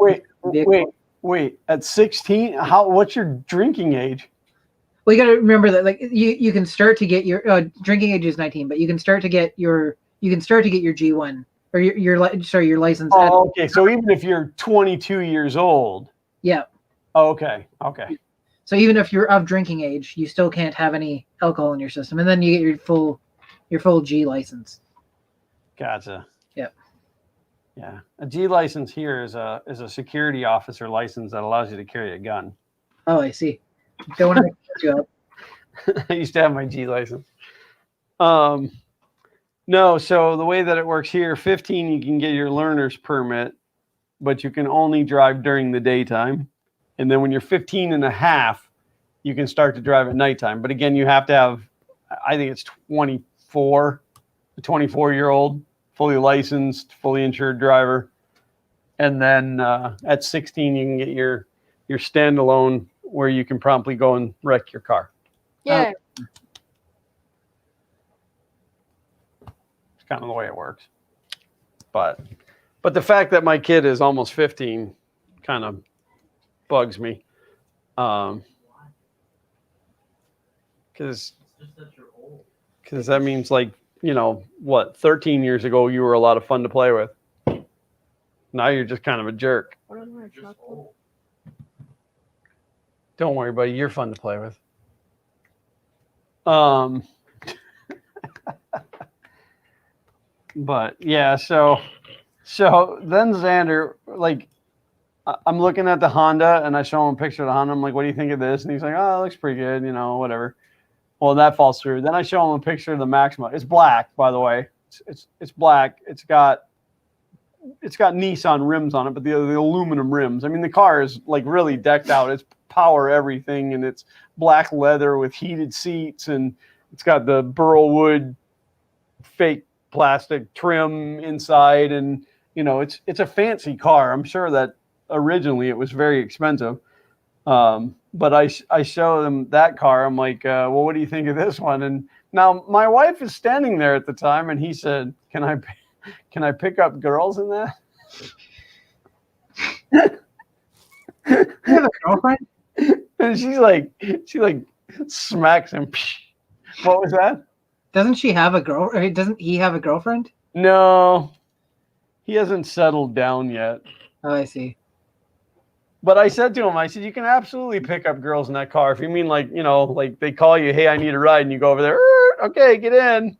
Wait. At 16, what's your drinking age? Well, you got to remember that like you can start to get your drinking age is 19, but you can start to get your G1 or your license. Oh, okay. So even if you're 22 years old. Yeah. Oh, okay. So even if you're of drinking age, you still can't have any alcohol in your system, and then you get your full G license. Gotcha. Yep. Yeah. A G license here is a security officer license that allows you to carry a gun. Oh, I see. Don't want to make you up. I used to have my G license. No, so the way that it works here, 15, you can get your learner's permit, but you can only drive during the daytime. And then when you're 15 and a half, you can start to drive at nighttime. But again, you have to have, I think it's 24, a 24-year-old, fully licensed, fully insured driver. And then at 16, you can get your standalone where you can promptly go and wreck your car. Yeah. It's kind of the way it works. But the fact that my kid is almost 15 kind of bugs me. Because that means, like, you know, what, 13 years ago you were a lot of fun to play with. Now you're just kind of a jerk. Don't worry, buddy. You're fun to play with. But yeah, so then Xander, like, I'm looking at the Honda and I show him a picture of the Honda. I'm like, what do you think of this? And he's like, oh, it looks pretty good, you know, whatever. Well, that falls through. Then I show him a picture of the Maxima. It's black, by the way. It's black. It's got Nissan rims on it, but the aluminum rims. I mean, the car is like really decked out. It's power everything, and it's black leather with heated seats, and it's got the Burlwood fake plastic trim inside, and you know, it's a fancy car. I'm sure that originally it was very expensive. But I show them that car. I'm like, well, what do you think of this one? And now my wife is standing there at the time, and he said, can I pick up girls in that? You have a girlfriend? And she smacks him. What was that? Doesn't she have a girl? Or doesn't he have a girlfriend? No, he hasn't settled down yet. Oh, I see. But I said to him, I said, you can absolutely pick up girls in that car. If you mean, like, you know, like they call you, hey, I need a ride, and you go over there, okay, get in.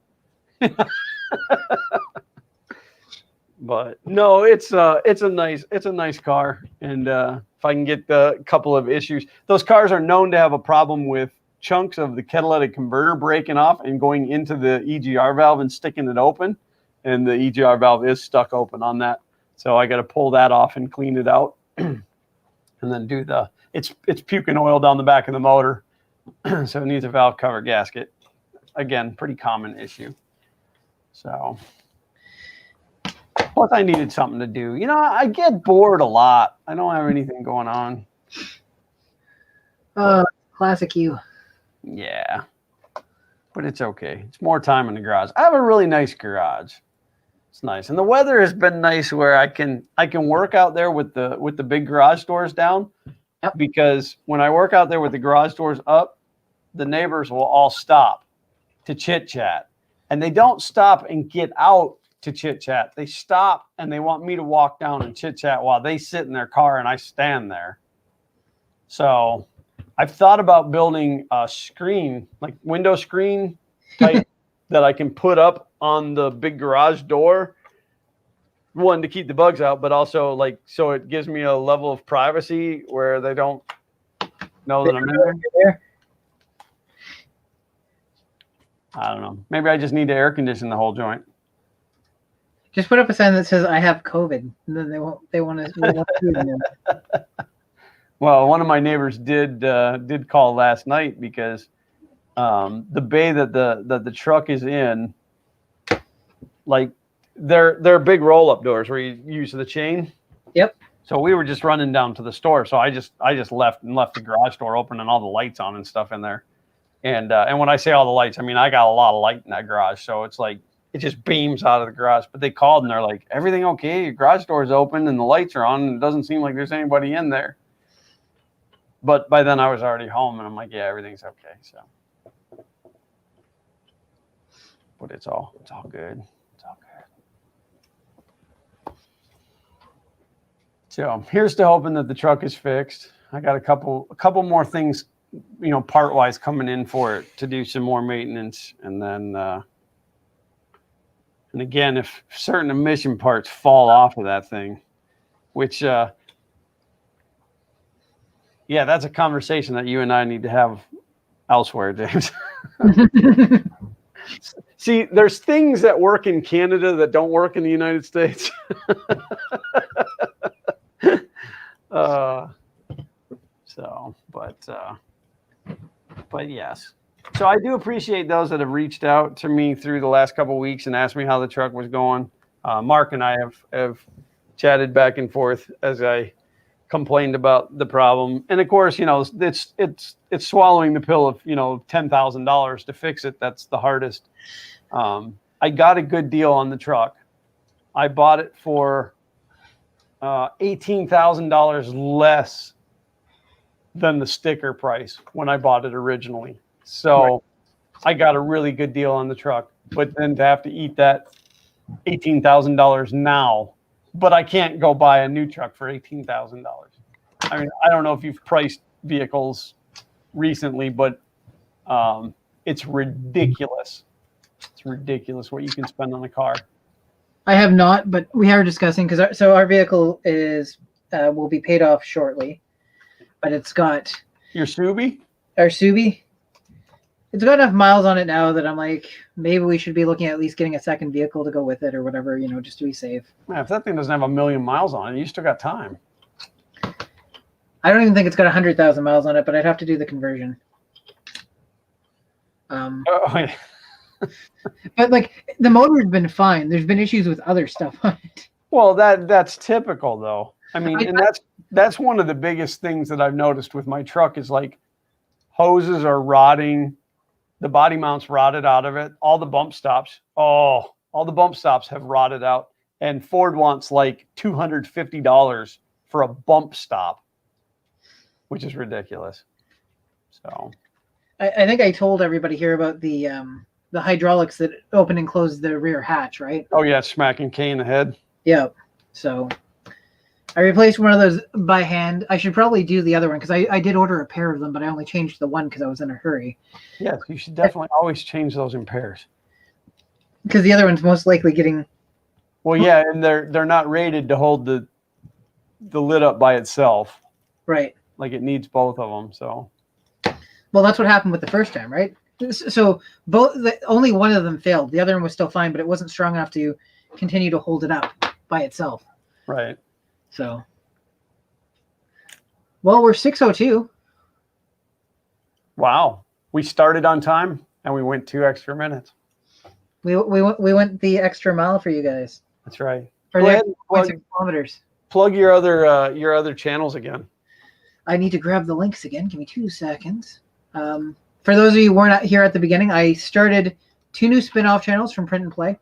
But no, it's a nice car. And if I can get a couple of issues, those cars are known to have a problem with chunks of the catalytic converter breaking off and going into the EGR valve and sticking it open. And the EGR valve is stuck open on that. So I got to pull that off and clean it out. And then do it's puking oil down the back of the motor. So it needs a valve cover gasket. Again, pretty common issue. So plus I needed something to do. You know, I get bored a lot. I don't have anything going on. Classic you. Yeah. But it's okay. It's more time in the garage. I have a really nice garage. It's nice. And the weather has been nice where I can work out there with the big garage doors down. Yep. Because when I work out there with the garage doors up, the neighbors will all stop to chit chat. And they don't stop and get out to chit chat. They stop and they want me to walk down and chit chat while they sit in their car and I stand there. So I've thought about building a screen, like window screen type that I can put up on the big garage door. One, to keep the bugs out, but also like so it gives me a level of privacy where they don't know that I'm in there. I don't know. Maybe I just need to air condition the whole joint. Just put up a sign that says "I have COVID," and then they want to. Well, one of my neighbors did call last night because the bay that the truck is in, like they're big roll up doors where you use the chain. Yep. So we were just running down to the store. So I just left the garage door open and all the lights on and stuff in there. And when I say all the lights, I mean I got a lot of light in that garage. So it's like it just beams out of the garage. But they called and they're like, everything okay? Your garage door is open and the lights are on and it doesn't seem like there's anybody in there. But by then I was already home and I'm like, yeah, everything's okay. So, but it's all good. It's all good. So here's to hoping that the truck is fixed. I got a couple more things, you know, part wise coming in for it to do some more maintenance. And then, and again, if certain emission parts fall off of that thing, which, yeah, that's a conversation that you and I need to have elsewhere, James. See, there's things that work in Canada that don't work in the United States. But yes. So I do appreciate those that have reached out to me through the last couple of weeks and asked me how the truck was going. Mark and I have chatted back and forth as I complained about the problem. And of course, you know, it's swallowing the pill of, you know, $10,000 to fix it. That's the hardest. I got a good deal on the truck. I bought it for $18,000 less than the sticker price when I bought it originally. So I got a really good deal on the truck, but then to have to eat that $18,000 now, but I can't go buy a new truck for $18,000. I mean, I don't know if you've priced vehicles recently, but it's ridiculous. It's ridiculous what you can spend on a car. I have not, but we are discussing because our vehicle is will be paid off shortly, but it's got Your Subi? our Subi. It's got enough miles on it now that I'm like, maybe we should be looking at least getting a second vehicle to go with it or whatever, you know, just to be safe. Man, if that thing doesn't have 1 million miles on it, you still got time. I don't even think it's got 100,000 miles on it, but I'd have to do the conversion. Oh, yeah. But like the motor's been fine. There's been issues with other stuff on it. Well, that's typical though. I mean, and that's one of the biggest things that I've noticed with my truck is like hoses are rotting, the body mounts rotted out of it, all the bump stops. Oh, all the bump stops have rotted out, and Ford wants like $250 for a bump stop, which is ridiculous. So, I think I told everybody here about the hydraulics that open and close the rear hatch, right? oh yeah, smacking K in the head. Yeah. So I replaced one of those by hand. I should probably do the other one because I did order a pair of them, but I only changed the one because I was in a hurry. Yes, you should definitely always change those in pairs. Because the other one's most likely getting. Well, yeah, and they're not rated to hold the lid up by itself. Right. Like it needs both of them. So. Well, that's what happened with the first time, right? So only one of them failed. The other one was still fine, but it wasn't strong enough to continue to hold it up by itself. Right. So. Well, we're 6:02. Wow. We started on time and we went 2 extra minutes. We went the extra mile for you guys. That's right. For Go the ahead, 6 kilometers. plug your other channels again. I need to grab the links again. Give me 2 seconds. For those of you who weren't here at the beginning, I started 2 new spin-off channels from Print and Play.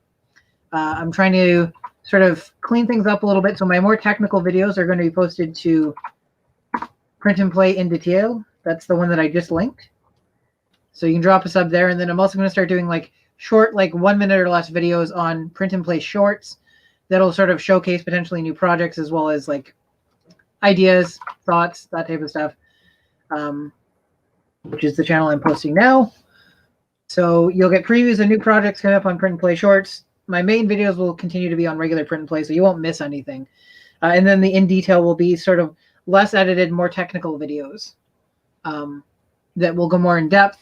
I'm trying to sort of clean things up a little bit. So my more technical videos are going to be posted to Print and Play in Detail. That's the one that I just linked. So you can drop a sub there. And then I'm also going to start doing like short, like 1 minute or less videos on Print and Play Shorts that'll sort of showcase potentially new projects as well as like ideas, thoughts, that type of stuff, which is the channel I'm posting now. So you'll get previews of new projects coming up on Print and Play Shorts. My main videos will continue to be on regular Print and Play, so you won't miss anything. And then the in detail will be sort of less edited, more technical videos that will go more in depth.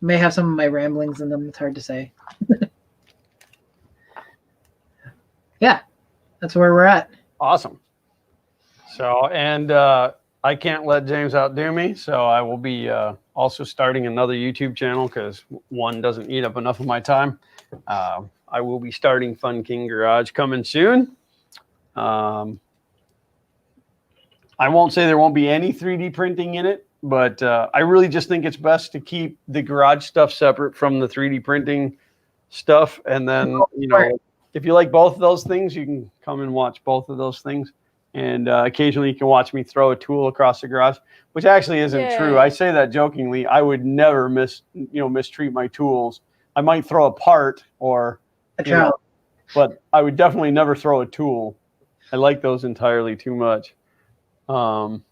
May have some of my ramblings in them. It's hard to say. Yeah, that's where we're at. Awesome. So, and I can't let James outdo me, so I will be also starting another YouTube channel because one doesn't eat up enough of my time. I will be starting Fun King Garage coming soon. I won't say there won't be any 3D printing in it, but I really just think it's best to keep the garage stuff separate from the 3D printing stuff. And then, you know, if you like both of those things, you can come and watch both of those things. And occasionally you can watch me throw a tool across the garage, which actually isn't true. I say that jokingly. I would never mistreat my tools. I might throw a part or a trowel, but I would definitely never throw a tool. I like those entirely too much. But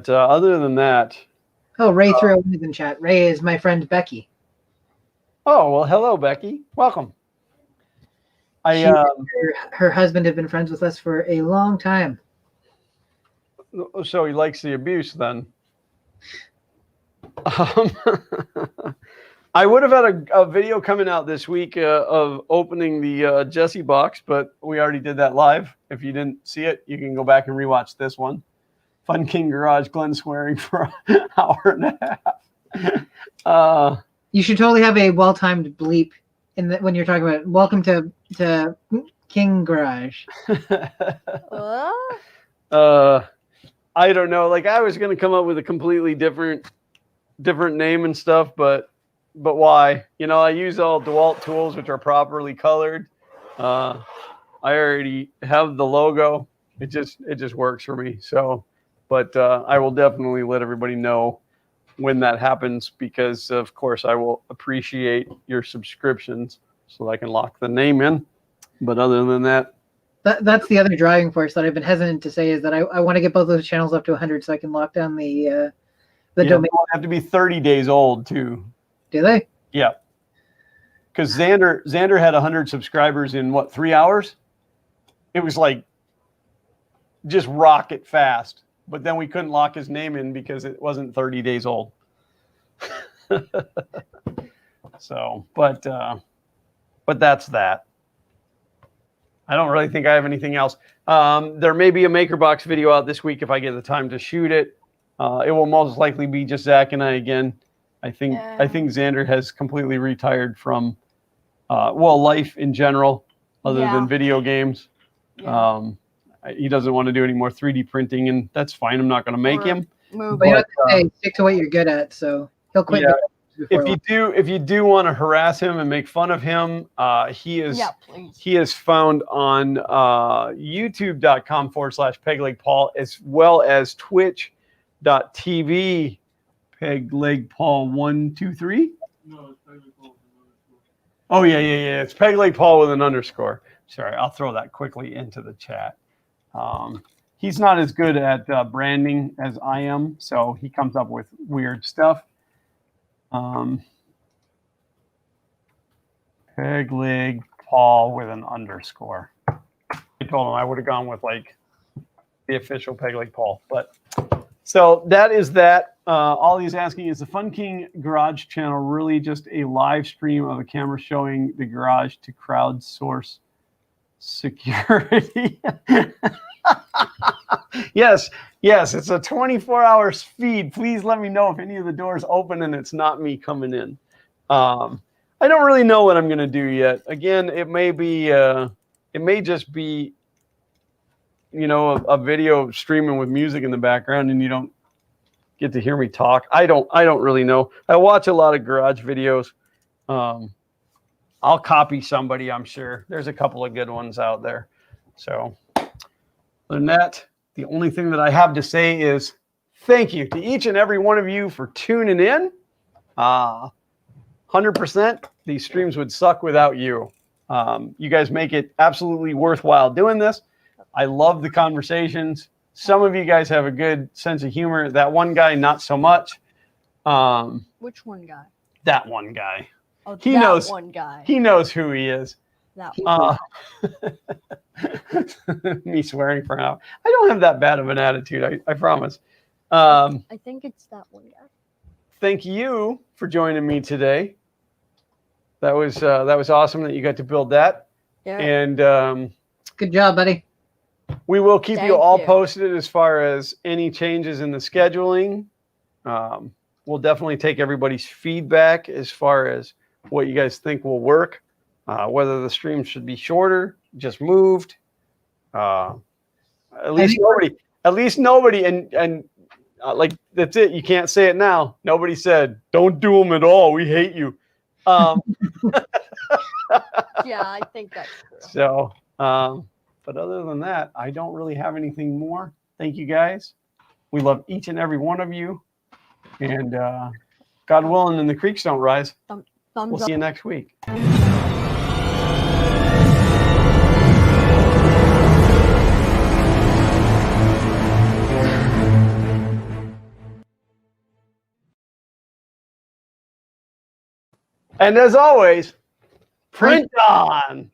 other than that. Oh, Ray threw a wave in chat. Ray is my friend Becky. Oh, well, hello, Becky. Welcome. Her husband had been friends with us for a long time. So he likes the abuse then. I would have had a video coming out this week of opening the Jesse box, but we already did that live. If you didn't see it, you can go back and rewatch this one. Fun King Garage, Glenn swearing for an hour and a half. You should totally have a well-timed bleep when you're talking about welcome to King Garage. I don't know. Like I was going to come up with a completely different name and stuff, but why? You know, I use all DeWalt tools, which are properly colored. I already have the logo. It just works for me. So, but I will definitely let everybody know when that happens, because of course I will appreciate your subscriptions so I can lock the name in. But other than that, that's the other driving force that I've been hesitant to say, is that I want to get both those channels up to 100 so I can lock down the domain. Have to be 30 days old too. Do they? Yeah. Because Xander had 100 subscribers in what, 3 hours? It was like just rocket fast. But then we couldn't lock his name in because it wasn't 30 days old. So, but that's that. I don't really think I have anything else. There may be a MakerBox video out this week if I get the time to shoot it. It will most likely be just Zach and I again. I think Xander has completely retired from life in general, other than video games. Yeah. He doesn't want to do any more 3D printing, and that's fine. I'm not going to make him. But you have to say, stick to what you're good at, so he'll quit. Yeah. If you do want to harass him and make fun of him, he is found on youtube.com/PeglegPaul, as well as twitch.tv PeglegPaul123. No, it's Pegleg Paul with an underscore. Oh yeah. It's PeglegPaul with an underscore. Sorry, I'll throw that quickly into the chat. He's not as good at branding as I am, so he comes up with weird stuff. Pegleg Paul with an underscore. I told him I would have gone with like the official Pegleg Paul, but so that is that. All he's asking is the Fun King Garage channel really just a live stream of a camera showing the garage to crowdsource security? Yes, it's a 24-hour feed. Please let me know if any of the doors open and it's not me coming in. I don't really know what I'm going to do yet. Again, it may just be, you know, a video streaming with music in the background and you don't get to hear me talk. I don't really know. I watch a lot of garage videos. I'll copy somebody, I'm sure. There's a couple of good ones out there. So other than that, the only thing that I have to say is thank you to each and every one of you for tuning in. 100%, these streams would suck without you. You guys make it absolutely worthwhile doing this. I love the conversations. Some of you guys have a good sense of humor. That one guy, not so much. Which one guy? That one guy. Oh, He that knows. one guy. He knows who he is. That one. Me swearing for now. I don't have that bad of an attitude. I promise. I think it's that one guy. Thank you for joining me today. That was awesome that you got to build that. Yeah. And Good job, buddy. we will keep you Thank all you. posted as far as any changes in the scheduling. We'll definitely take everybody's feedback as far as what you guys think will work. Whether the stream should be shorter, just moved. At least nobody, and like that's it. You can't say it now. Nobody said don't do them at all. We hate you. Yeah, I think that's true. So, but other than that, I don't really have anything more. Thank you guys. We love each and every one of you, and God willing, and the creeks don't rise. Thumbs We'll up. see you next week. And as always, print on.